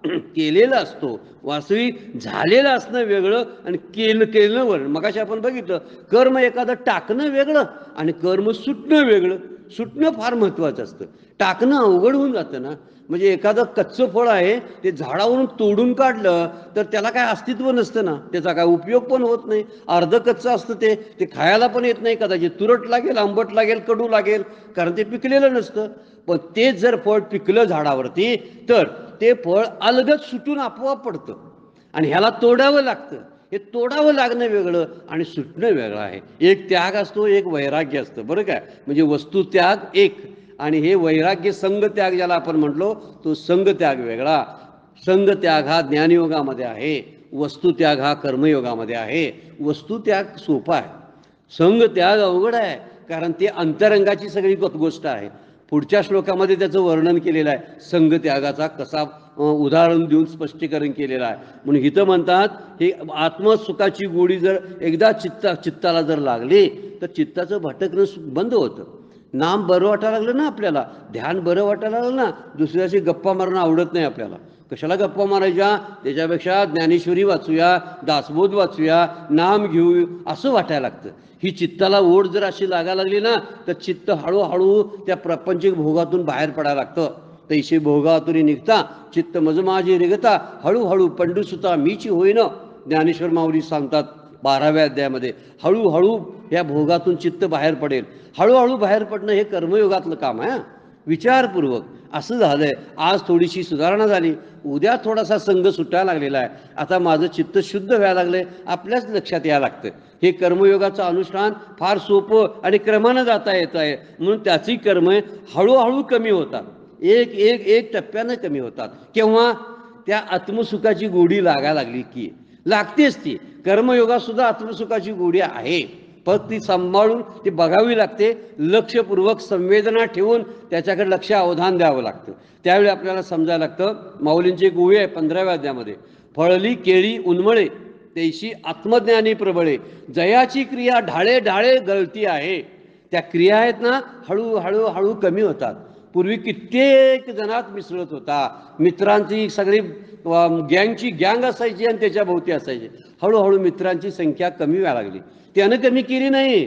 S2: केलेला असतो, वास्तविक झालेलं असणं वेगळं आणि केलं वेगळं. मगाशी आपण बघितलं, कर्म एखादं टाकणं वेगळं आणि कर्म सुटणं वेगळं. सुटणं फार महत्त्वाचं असतं, टाकणं अवघड होऊन जातं ना. म्हणजे एखादं कच्चं फळ आहे ते झाडावरून तोडून काढलं तर त्याला काय अस्तित्व नसतं ना, त्याचा काय उपयोग पण होत नाही. अर्ध कच्चं असतं ते खायला पण येत नाही, कदाचित तुरट लागेल, आंबट लागेल, कडू लागेल, कारण ते पिकलेलं नसतं. पण तेच जर फळ पिकलं झाडावरती तर ते फळ अलगद सुटून आपोआप पडतं आणि ह्याला तोडावं लागतं. हे तोडावं लागणं वेगळं आणि सुटणं वेगळं आहे. एक त्याग असतो, एक वैराग्य असतं, बरं काय. म्हणजे वस्तू त्याग एक आणि हे वैराग्य संघ त्याग ज्याला आपण म्हटलो तो संघ त्याग वेगळा. संघ त्याग हा ज्ञानयोगामध्ये आहे, वस्तू त्याग हा कर्मयोगामध्ये आहे. वस्तू त्याग सोपा आहे, संघ त्याग अवघड आहे, कारण ते अंतरंगाची सगळी गोष्ट आहे. पुढच्या श्लोकामध्ये त्याचं वर्णन केलेलं आहे, संघ त्यागाचा कसा उदाहरण देऊन स्पष्टीकरण केलेलं आहे. म्हणून इथं म्हणतात, हे आत्मसुखाची गोडी जर एकदा चित्ताला जर लागली तर चित्ताचं भटकणं बंद होतं. नाम बरं वाटायला लागलं ना, आपल्याला ध्यान बरं वाटायला लागलं ना, दुसऱ्याशी गप्पा मारणं आवडत नाही आपल्याला. कशाला गप्पा मारायच्या, त्याच्यापेक्षा ज्ञानेश्वरी वाचूया, दासबोध वाचूया, नाम घेऊ असं वाटायला लागतं. ही चित्ताला ओढ जर अशी लागायला लागली ना तर चित्त हळूहळू त्या प्रपंचिक भोगातून बाहेर पडायला लागतं. तैशी भोगातून निघता चित्त मज माझी निघता, हळूहळू पंडुसुता मीची होईन, ज्ञानेश्वर माऊली सांगतात 12व्या अध्यायामध्ये. हळूहळू या भोगातून चित्त बाहेर पडेल. हळूहळू बाहेर पडणं हे कर्मयोगातलं काम आहे. विचारपूर्वक असं झालंय, आज थोडीशी सुधारणा झाली, उद्या थोडासा संघ सुटायला लागलेला आहे, आता माझं चित्त शुद्ध व्हायला लागलंय, आपल्याच लक्षात यायला लागतं. हे कर्मयोगाचं अनुष्ठान फार सोपं आणि क्रमानं जाता येत आहे. म्हणून त्याची कर्म हळूहळू कमी होतात, एक एक एक टप्प्यानं कमी होतात. केव्हा त्या आत्मसुखाची गोडी लागायला लागली की लागतेच. ती कर्मयोगात सुद्धा आत्मसुखाची गोडी आहे, फक्त ती सांभाळून ती बघावी लागते, लक्षपूर्वक संवेदना ठेवून त्याच्याकडे लक्ष अवधान द्यावं लागतं. त्यावेळी आपल्याला समजायला लागतं. माऊलींची एक ओवी आहे 15व्या अध्यायामध्ये, फळली केळी उन्मळे तैशी आत्मज्ञानी प्रबळे, जयाची क्रिया ढाळे ढाळे गळती आहे. त्या क्रिया आहेत ना, हळूहळू हळू कमी होतात. पूर्वी कित्येक जणात मिसळत होता, मित्रांची सगळी गँगची गँग असायची आणि त्याच्या भोवती असायची. हळूहळू मित्रांची संख्या कमी व्हायला लागली, त्यानं कमी केली नाही.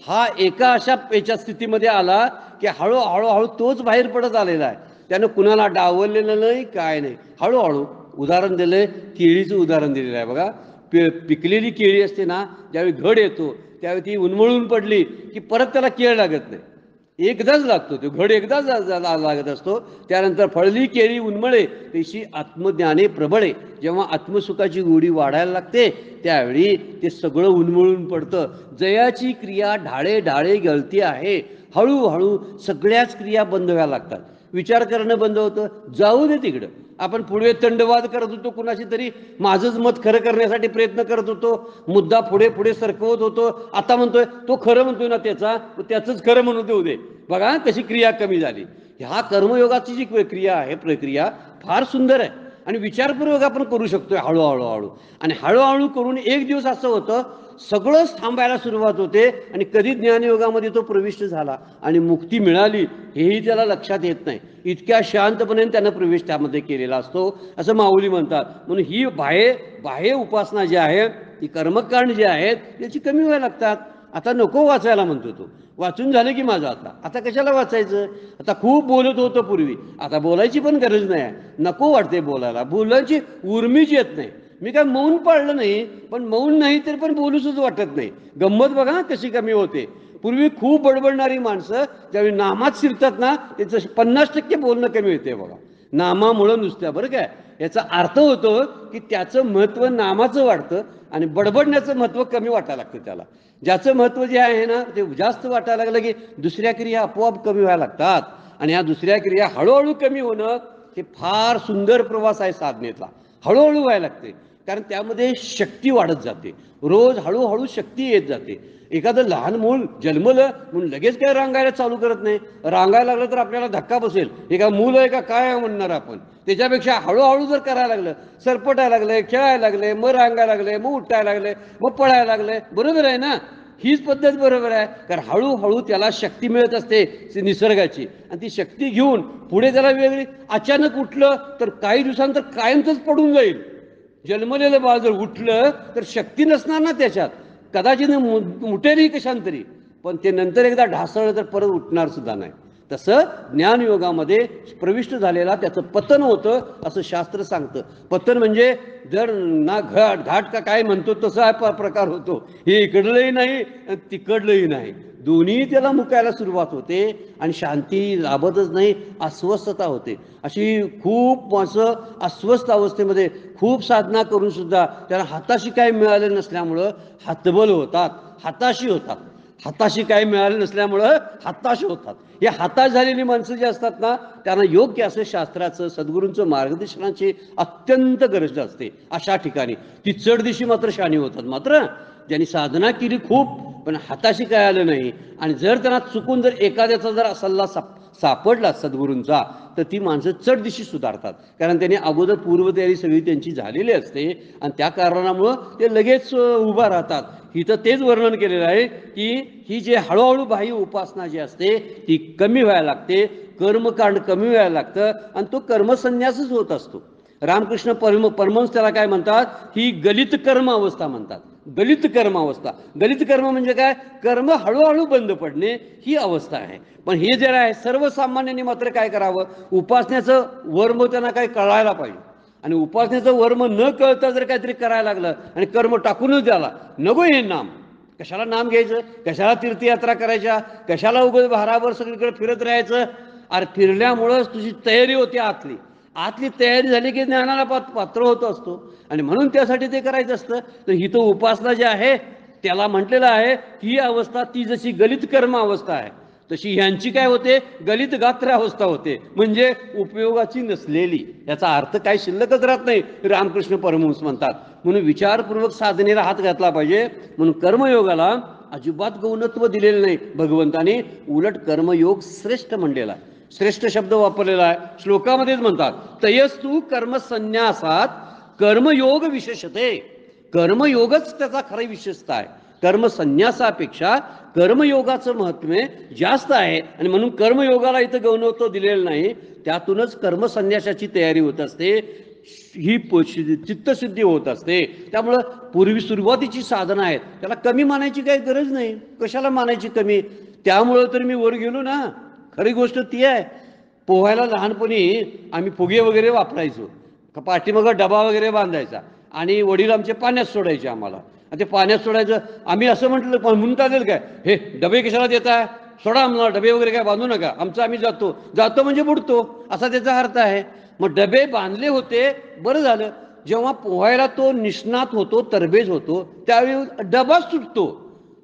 S2: हा एका अशा याच्या स्थितीमध्ये आला की हळूहळू तोच बाहेर पडत आलेला आहे. त्यानं कुणाला डावललेलं नाही, काय नाही. हळूहळू उदाहरण दिलंय, केळीचं उदाहरण दिलेलं आहे बघा. पिकलेली केळी असते ना, ज्यावेळी घड येतो त्यावेळी ती उन्मळून पडली की परत त्याला केळ लागत नाही, एकदाच लागतो तो घड, एकदाच लागत असतो. त्यानंतर फळली केळी उन्मळे तशी आत्मज्ञाने प्रबळे, जेव्हा आत्मसुखाची गोडी वाढायला लागते त्यावेळी ते सगळं उन्मळून पडतं. जयाची क्रिया ढाळे ढाळे गळती आहे. हळूहळू सगळ्याच क्रिया बंद व्हायला लागतात. विचार करणं बंद होतं, जाऊ दे तिकडं. आपण पुढे तंडवाद करत होतो, कुणाशी तरी माझंच मत खरं करण्यासाठी प्रयत्न करत होतो, मुद्दा पुढे पुढे सरकवत होतो. आता म्हणतोय तो खरं म्हणतोय ना, त्याचंच खरं म्हणून देऊ दे. बघा कशी क्रिया कमी झाली. ह्या कर्मयोगाची जी क्रिया आहे, प्रक्रिया फार सुंदर आहे आणि विचारपूर्वक आपण करू शकतोय हळूहळू. आणि हळूहळू करून एक दिवस असं होतं, सगळंच थांबायला सुरुवात होते आणि कधी ज्ञानयोगामध्ये तो प्रविष्ट झाला आणि मुक्ती मिळाली हेही त्याला लक्षात येत नाही. इतक्या शांतपणे त्यानं प्रवेश त्यामध्ये केलेला असतो असं माऊली म्हणतात. म्हणून ही बाह्य उपासना जी आहे, ती कर्मकांड जे आहेत त्याची कमी व्हायला लागतात. आता नको वाचायला म्हणतो तो, वाचून झालं की माझं आता कशाला वाचायचं. आता खूप बोलत होतं पूर्वी, आता बोलायची पण गरज नाही आहे, नको वाटते बोलायला, बोलायची उर्मीच येत नाही. मी काय मौन पाळलं नाही, पण मौन नाही तर पण बोलूच वाटत नाही. गंमत बघा ना कशी कमी होते. पूर्वी खूप बडबडणारी माणसं ज्यावेळी नामात शिरतात ना, त्याचं 50% बोलणं कमी होते बघा, नामामुळं नुसत्या. बरं काय, याचा अर्थ होतो की त्याचं महत्त्व नामाचं वाढतं आणि बडबडण्याचं महत्त्व कमी वाटायला लागतं त्याला. ज्याचं महत्त्व जे आहे ना ते जास्त वाटायला लागलं की दुसऱ्या क्रिया आपोआप कमी व्हायला लागतात आणि ह्या दुसऱ्या क्रिया हळूहळू कमी होणं हे फार सुंदर प्रवास आहे साधनेतला. हळूहळू व्हायला लागते कारण त्यामध्ये शक्ती वाढत जाते. रोज हळूहळू शक्ती येत जाते. एखादं लहान मूल जन्मलं म्हणून लगेच काय रांगायला चालू करत नाही. रांगायला लागलं तर आपल्याला धक्का बसेल. हे का मूल आहे का काय आहे म्हणणार आपण. त्याच्यापेक्षा हळूहळू जर करायला लागलं, सरपटायला लागले, खेळायला लागले, मग रांगायला लागले, मग उठायला लागले, मग पळायला लागले, बरोबर आहे ना. हीच पद्धत बरोबर आहे. कारण हळूहळू त्याला शक्ती मिळत असते निसर्गाची आणि ती शक्ती घेऊन पुढे त्याला वेगळी. अचानक उठलं तर काही दिवसांतर कायमच पडून जाईल. जन्मलेलं बाळ जर उठलं तर शक्ती नसणार ना त्याच्यात. कदाचित मुठेलही कशांतरी, पण ते नंतर एकदा ढासळलं तर परत उठणार सुद्धा नाही. तसं ज्ञानयोगामध्ये प्रविष्ट झालेला त्याचं पतन होतं असं शास्त्र सांगतं. पतन म्हणजे जर ना घाट का काय म्हणतो तसा प्रकार होतो. हे इकडलंही नाही तिकडलंही नाही, दोन्ही त्याला मुकायला सुरुवात होते आणि शांती लाभतच नाही, अस्वस्थता होते. अशी खूप असं अस्वस्थ अवस्थेमध्ये खूप साधना करून सुद्धा त्याला हाताशी काय मिळालं नसल्यामुळं हतबल होतात, हाताशी होतात. हाताशी काय मिळालं नसल्यामुळं हाताश होतात. हे हाताश झालेली माणसं जी असतात ना त्यांना योग्य असं शास्त्राचं सद्गुरूंचं मार्गदर्शनाची अत्यंत गरज असते. अशा ठिकाणी ती चढदिशी मात्र शाणी होतात. मात्र ज्यांनी साधना केली खूप पण हाताशी काय आलं नाही आणि जर त्यांना चुकून जर एखाद्याचा जर सल्ला सापडला सद्गुरूंचा तर ती माणसं चढदिशी सुधारतात. कारण त्यांनी अगोदर पूर्वतयारी सगळी त्यांची झालेली असते आणि त्या कारणामुळं ते लगेच उभा राहतात. इथं तेच वर्णन केलेलं आहे की ही जे हळूहळू बाह्य उपासना जी असते ती कमी व्हायला लागते, कर्मकांड कमी व्हायला लागतं आणि तो कर्मसन्यासच होत असतो. रामकृष्ण परमहंस त्याला काय म्हणतात, ही गलित कर्म अवस्था म्हणतात. गलित कर्म अवस्था. गलित कर्म म्हणजे काय, कर्म हळूहळू बंद पडणे ही अवस्था आहे. पण हे जे आहे सर्वसामान्यांनी मात्र काय करावं, उपासनेचं वर्म त्यांना काय कळायला पाहिजे आणि उपासनेचं वर्म न कळता जर काहीतरी करायला लागलं आणि कर्म टाकूनच द्याला नको हे नाम, कशाला नाम घ्यायचं, कशाला तीर्थयात्रा करायच्या, कशाला उगाच भाराभर सगळीकडे फिरत राहायचं. अरे फिरल्यामुळंच तुझी तयारी होती, आतली तयारी झाली की ज्ञानाला पात्र होत असतो आणि म्हणून त्यासाठी ते करायचं असतं. तर ही तो उपासना जी आहे त्याला म्हटलेलं आहे ही अवस्था ती जशी गलित कर्म अवस्था आहे तशी ह्यांची काय होते, गलित गात्र अवस्था होते, म्हणजे उपयोगाची नसलेली. याचा अर्थ काय शिल्लकच राहत नाही, रामकृष्ण परमहंस म्हणतात. म्हणून विचारपूर्वक साधनेला हात घातला पाहिजे. म्हणून कर्मयोगाला अजिबात गौणत्व दिलेलं नाही भगवंताने, उलट कर्मयोग श्रेष्ठ म्हणलेला आहे. श्रेष्ठ शब्द वापरलेला आहे. श्लोकामध्येच म्हणतात तयस्तु कर्मसन्यासात कर्मयोग विशेषते. कर्मयोगच त्याचा खरी विशेषता आहे. कर्मसन्यासापेक्षा कर्मयोगाचं महत्त्व जास्त आहे आणि म्हणून कर्मयोगाला इथं गौणत्व दिलेलं नाही. त्यातूनच कर्मसन्यासाची तयारी होत असते, ही चित्तशुद्धी होत असते. त्यामुळं पूर्वी सुरुवातीची साधना आहेत त्याला कमी मानायची काही गरज नाही. कशाला मानायची कमी, त्यामुळं तर मी वर गेलो ना. खरी गोष्ट ती आहे. पोहायला लहानपणी आम्ही फुगे वगैरे वापरायचो, पाठीमागं डबा वगैरे बांधायचा आणि वडील आमचे पाण्यात सोडायचे आम्हाला. आणि ते पाण्यात सोडायचं आम्ही असं म्हटलं पण म्हणता येईल काय, हे डबे कशाला देताय, सोडा आम्हाला डबे वगैरे काय बांधू नका, आमचं आम्ही जातो म्हणजे बुडतो असा त्याचा अर्थ आहे. मग डबे बांधले होते, बरं झालं. जेव्हा पोहायला तो निष्णात होतो, तरबेज होतो, त्यावेळी डबा सुटतो.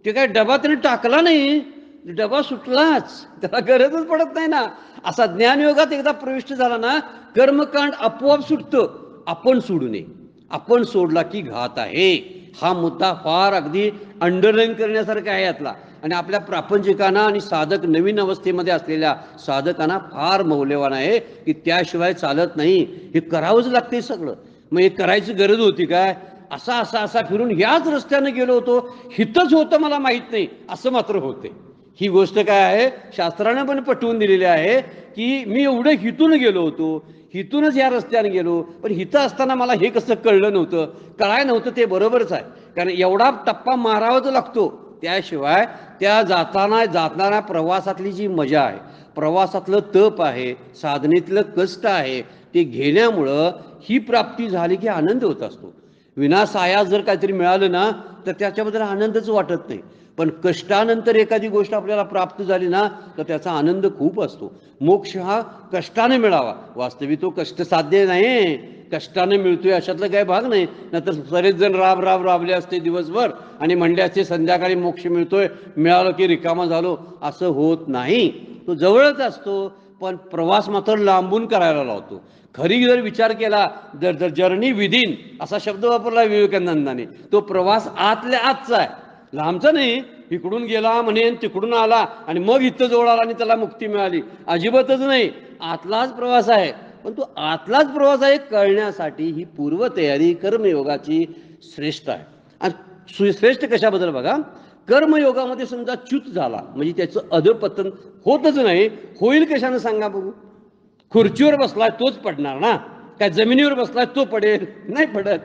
S2: ते काय डबा त्याने टाकला नाही, डबा सुटलाच, त्याला गरजच पडत नाही ना. असा ज्ञानयोगात एकदा प्रविष्ट झाला ना कर्मकांड आपोआप सुटतं. आपण सोडू नये, आपण सोडला की घात आहे. हा मुद्दा फार अगदी अंडरलाईन करण्यासारखा आहे यातला आणि आपल्या प्रापंचिकांना आणि साधक नवीन अवस्थेमध्ये असलेल्या साधकांना फार मौल्यवान आहे की त्याशिवाय चालत नाही. हे करावंच लागते सगळं. मग हे करायची गरज होती काय, असा फिरून ह्याच रस्त्यानं गेलो होतो, हितच होतं मला माहीत नाही असं मात्र होते. ही गोष्ट काय आहे, शास्त्रानं पण पटवून दिलेली आहे की मी एवढं हितून गेलो होतो, हितूनच या रस्त्याने गेलो, पण हिथं असताना मला हे कसं कळलं नव्हतं, कळाय नव्हतं. ते बरोबरच आहे, कारण एवढा टप्पा मारावाच लागतो. त्याशिवाय त्या जाताना प्रवासातली जी मजा आहे, प्रवासातलं तप आहे, साधनेतलं कष्ट आहे, ते घेण्यामुळं ही प्राप्ती झाली की आनंद होत असतो. विनासायास जर काहीतरी मिळालं ना तर त्याच्याबद्दल आनंदच वाटत नाही. पण कष्टानंतर एखादी गोष्ट आपल्याला प्राप्त झाली ना तर त्याचा आनंद खूप असतो. मोक्ष हा कष्टाने मिळावा, वास्तविक तो कष्टसाध्य नाही. कष्टाने मिळतोय अशातला काही भाग नाही. नाहीतर बरेच जण राबले असते दिवसभर आणि म्हणले असते संध्याकाळी मोक्ष मिळतोय, मिळालं की रिकामा झालो, असं होत नाही. तो जवळच असतो, पण प्रवास मात्र लांबून करायला लावतो. खरी जर विचार केला, जर जर्नी विदिन असा शब्द वापरला विवेकानंदाने, तो प्रवास आतल्या आतचा आहे, लांबचा नाही. इकडून गेला म्हणे तिकडून आला आणि मग इथं जवळ आला आणि त्याला मुक्ती मिळाली, अजिबातच नाही. आतलाच प्रवास आहे. पण तो आतलाच प्रवास आहे कळण्यासाठी ही पूर्वतयारी कर्मयोगाची श्रेष्ठ आहे. आणि श्रेष्ठ कशाबद्दल बघा, कर्मयोगामध्ये समजा च्युत झाला म्हणजे त्याचं अधपतन होतच नाही. होईल कशानं सांगा बघू? खुर्चीवर बसलाय तोच पडणार ना, काय जमिनीवर बसलाय तो पडेल? नाही पडत.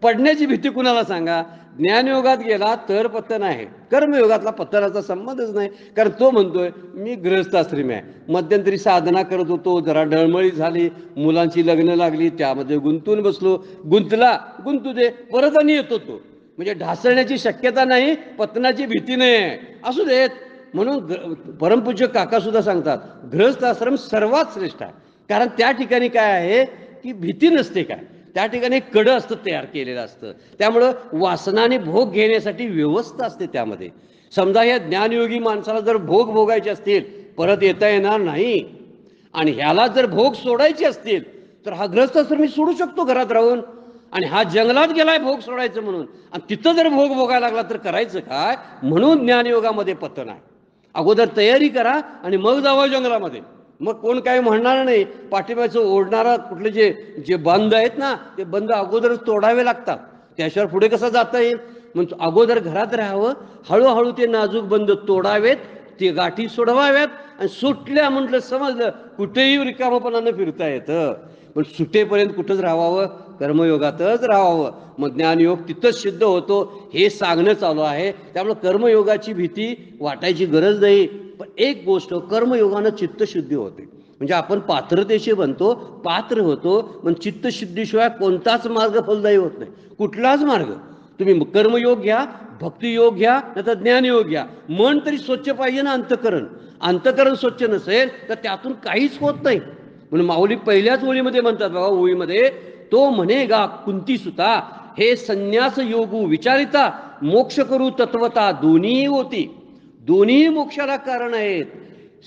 S2: पडण्याची भीती कुणाला सांगा? ज्ञानयोगात गेला तर पतन आहे, कर्मयोगातला पतनाचा संबंधच नाही. कारण तो म्हणतोय मी गृहस्थाश्रमी आहे, मध्यंतरी साधना करत होतो, जरा डळमळी झाली, मुलांची लग्न लागली, त्यामध्ये गुंतून बसलो, गुंतू दे, परत आणि येतो तो. म्हणजे ढासळण्याची शक्यता नाही, पतनाची भीती नाही, असू देत. म्हणून परमपूज्य काका सुद्धा सांगतात गृहस्थाश्रम सर्वात श्रेष्ठ आहे. कारण त्या ठिकाणी काय आहे की भीती नसते, काय त्या ठिकाणी कडं असतं तयार केलेलं असतं. त्यामुळं वासनाने भोग घेण्यासाठी व्यवस्था असते त्यामध्ये. समजा या ज्ञानयोगी माणसाला जर भोग भोगायचे असतील, परत येता येणार नाही, आणि ह्याला जर भोग सोडायचे असतील तर हा गृहस्थाश्रम मी सोडू शकतो घरात राहून, आणि हा जंगलात गेलाय भोग सोडायचं म्हणून, आणि तिथं जर भोग भोगायला लागला तर करायचं काय? म्हणून ज्ञानयोगामध्ये पतन आहे. अगोदर तयारी करा आणि मग जावं जंगलामध्ये. मग कोण काही म्हणणार नाही. पाठीमागचं ओढणारा कुठले जे बंद आहेत ना, ते बंद अगोदरच तोडावे लागतात, त्याशिवाय पुढे कसं जाता येईल? म्हणजे अगोदर घरात राहावं, हळूहळू ते नाजूक बंद तोडावेत, ते गाठी सोडवाव्यात, आणि सुटल्या म्हटलं समजलं कुठेही रिकामपणानं फिरता येतं. पण सुटेपर्यंत कुठंच राहावं? कर्मयोगातच राहावं. मग ज्ञानयोग तिथंच सिद्ध होतो, हे सांगणं चालू आहे. त्यामुळे कर्मयोगाची भीती वाटायची गरज नाही. पण एक गोष्ट, कर्मयोगानं चित्तशुद्धी होते, म्हणजे आपण पात्रतेशी बनतो, पात्र होतो. पण चित्तशुद्धीशिवाय कोणताच मार्ग फलदायी होत नाही, कुठलाच मार्ग. तुम्ही कर्मयोग घ्या, भक्तियोग घ्या, नाही तर ज्ञानयोग घ्या. मन तरी स्वच्छ पाहिजे ना, अंतकरण स्वच्छ नसेल तर त्यातून काहीच होत नाही. म्हणून माऊली पहिल्याच ओळीमध्ये म्हणतात बघा, ओळीमध्ये तो म्हणेगा कुंती सुता, हे संन्यास योगू विचारिता, मोक्ष करू तत्वता दोन्ही होती. दोन्ही मोक्षाला कारण आहेत.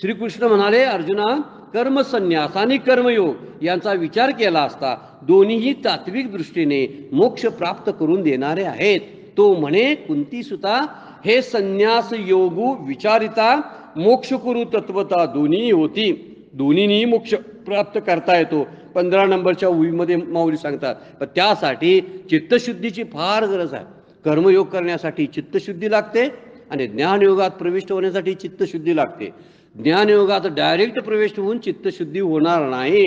S2: श्रीकृष्ण म्हणाले अर्जुना, कर्मसन्यास आणि कर्मयोग यांचा विचार केला असता दोन्हीही तात्विक दृष्टीने मोक्ष प्राप्त करून देणारे आहेत. तो म्हणे कुंती सुता, हे संन्यास योगू विचारिता, मोक्ष करू तत्वता दोन्ही होती. दोन्हीही मोक्ष प्राप्त करता येतो. 15 नंबरच्या ओळीमध्ये माऊली सांगतात. पण त्यासाठी चित्तशुद्धीची फार गरज आहे. कर्मयोग करण्यासाठी चित्तशुद्धी लागते, आणि ज्ञानयोगात प्रविष्ट होण्यासाठी चित्तशुद्धी लागते. ज्ञानयोगात डायरेक्ट प्रवेश होऊन चित्तशुद्धी होणार नाही,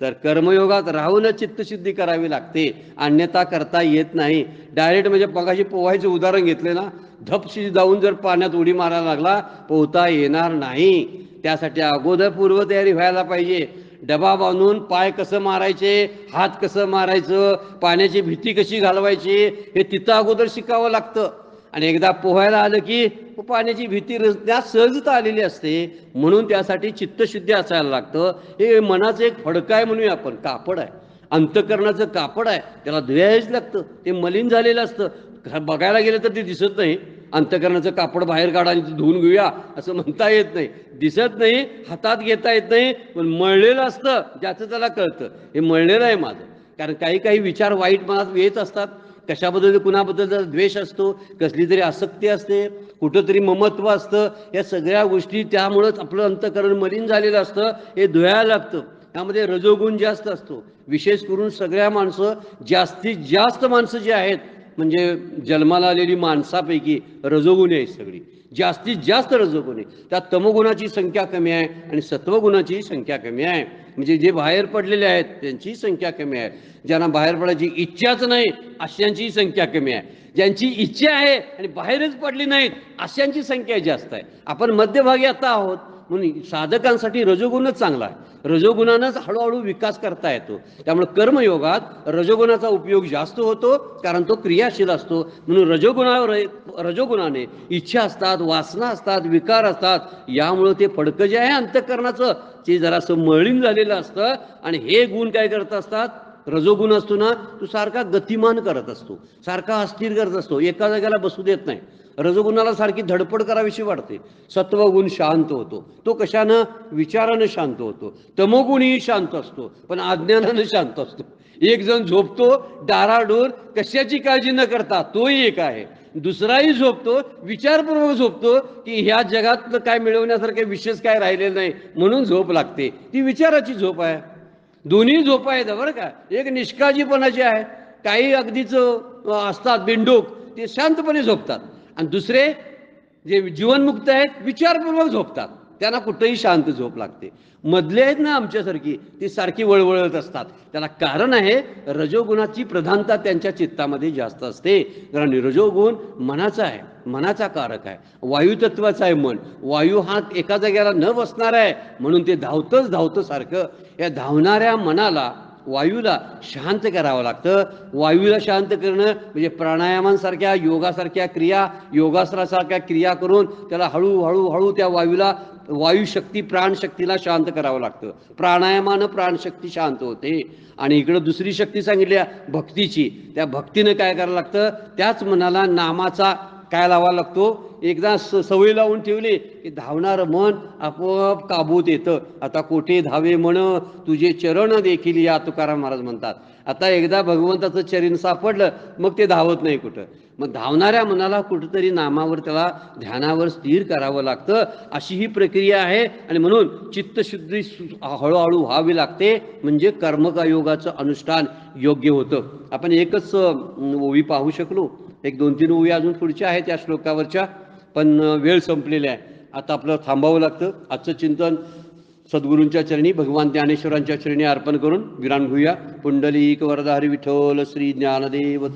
S2: तर कर्मयोगात राहूनच चित्तशुद्धी करावी लागते, अन्यथा करता येत नाही. डायरेक्ट म्हणजे मगाशी पोहायचं उदाहरण घेतले ना, धपशी जाऊन जर पाण्यात उडी मारायला लागला, पोहता येणार नाही. त्यासाठी अगोदर पूर्वतयारी व्हायला पाहिजे. डबा बांधून पाय कसं मारायचे, हात कसं मारायचं, पाण्याची भीती कशी घालवायची, हे तिथं अगोदर शिकावं लागतं. आणि एकदा पोहायला आलं की पाण्याची भीती त्यात सहजता आलेली असते. म्हणून त्यासाठी चित्तशुद्धी असायला लागतं. हे मनाचं एक फडकं आहे म्हणूया आपण, कापड आहे, अंतकरणाचं कापड आहे, त्याला धुयायच लागतं. ते मलिन झालेलं असतं, बघायला गेलं तर ते दिसत नाही. अंतकरणाचं कापड बाहेर काढा आणि धुवून घेऊया असं म्हणता येत नाही, दिसत नाही, हातात घेता येत नाही. पण मळलेलं असतं, ज्याचं त्याला कळतं हे मळलेलं आहे माझं. कारण काही विचार वाईट मनात येत असतात. कशाबद्दल, कुणाबद्दल जर द्वेष असतो, कसली तरी आसक्ती असते, कुठंतरी ममत्व असतं, या सगळ्या गोष्टी त्यामुळंच आपलं अंतकरण मलिन झालेलं असतं. हे धुयायला लागतं. त्यामध्ये रजोगुण जास्त असतो. विशेष करून सगळ्या माणसं, जास्तीत जास्त माणसं जी आहेत, म्हणजे जन्माला आलेली माणसापैकी रजोगुणी आहेत सगळी, जास्तीत जास्त रजोगुणी. त्यात तमोगुणाची संख्या कमी आहे आणि सत्वगुणाची संख्या कमी आहे. म्हणजे जे बाहेर पडलेले आहेत त्यांची संख्या कमी आहे. ज्यांना बाहेर पडायची इच्छाच नाही अशांची संख्या कमी आहे. ज्यांची इच्छा आहे आणि बाहेरच पडली नाहीत अशांची संख्या जास्त आहे. आपण मध्यभागी आता आहोत. म्हणून साधकांसाठी रजोगुणच चांगला आहे. रजोगुणानंच हळूहळू विकास करता येतो. त्यामुळे कर्मयोगात रजोगुणाचा उपयोग जास्त होतो, कारण तो क्रियाशील असतो. म्हणून रजोगुणाने इच्छा असतात, वासना असतात, विकार असतात. यामुळं ते फडकं जे आहे अंतःकरणाचं ते जरासं मळीन झालेलं असतं. आणि हे गुण काय करत असतात, रजोगुण असतो ना, तो सारखा गतिमान करत असतो, सारखा अस्थिर करत असतो, एका जागेला बसू देत नाही. रजोगुणाला सारखी धडपड करावीशी वाटते. सत्वगुण शांत होतो, तो कशानं? विचारानं शांत होतो. तमोगुणही शांत असतो, पण अज्ञानानं शांत असतो. एक जण झोपतो डाराडूर, कशाची काळजी न करता, तोही एक आहे. दुसराही झोपतो, विचारपूर्वक झोपतो की ह्या जगातलं काय मिळवण्यासारखे विशेष काय राहिलेलं नाही, म्हणून झोप लागते. ती विचाराची झोप आहे. दोन्ही झोप आहेत बरं का. एक निष्काळजीपणाची आहे, काही अगदीच असतात बिंडूक, ते शांतपणे झोपतात. आणि दुसरे जे जीवनमुक्त आहेत विचारपूर्वक झोपतात, त्यांना कुठेही शांत झोप लागते. मधले आहेत ना आमच्यासारखी, ती सारखी वळवळत असतात. त्याला कारण आहे रजोगुणाची प्रधानता त्यांच्या चित्तामध्ये जास्त असते. कारण रजोगुण मनाचा आहे, मनाचा कारक आहे, वायुतत्वाचा आहे. मन वायू हा एका जागेला न बसणार आहे, म्हणून ते धावतं सारखं. या धावणाऱ्या मनाला, वायूला शांत करावं लागतं. वायूला शांत करणं म्हणजे प्राणायामांसारख्या, योगासारख्या क्रिया, योगासनासारख्या क्रिया करून त्याला हळूहळू त्या वायूला, वायुशक्ती प्राणशक्तीला शांत करावं लागतं. प्राणायामानं प्राणशक्ती शांत होते. आणि इकडं दुसरी शक्ती सांगितली भक्तीची. त्या भक्तीनं काय करावं लागतं? त्याच मनाला नामाचा काय लावावा लागतो? एकदा सवय लावून ठेवली की धावणारं मन आपोआप काबूत येतं. आता कोठे धावे म्हण तुझे चरण देखील या, तुकाराम महाराज म्हणतात. आता एकदा भगवंताचं चरण सापडलं मग ते धावत नाही कुठं. मग धावणाऱ्या मनाला कुठंतरी नामावर, त्याला ध्यानावर स्थिर करावं लागतं. अशी ही प्रक्रिया आहे. आणि म्हणून चित्तशुद्धी हळूहळू व्हावी लागते, म्हणजे कर्मकायोगाचं अनुष्ठान योग्य होतं. आपण एकच ओवी पाहू शकलो, एक 2-3 ओवी अजून पुढच्या आहेत त्या श्लोकावरच्या, पण वेळ संपलेला आहे. आता आपलं थांबावं लागतं. आजचं चिंतन सद्गुरूंच्या चरणी, भगवान ज्ञानेश्वरांच्या चरणी अर्पण करून विराम घेऊया. पुंडलिक वरदा हरी विठ्ठल श्री ज्ञानदेव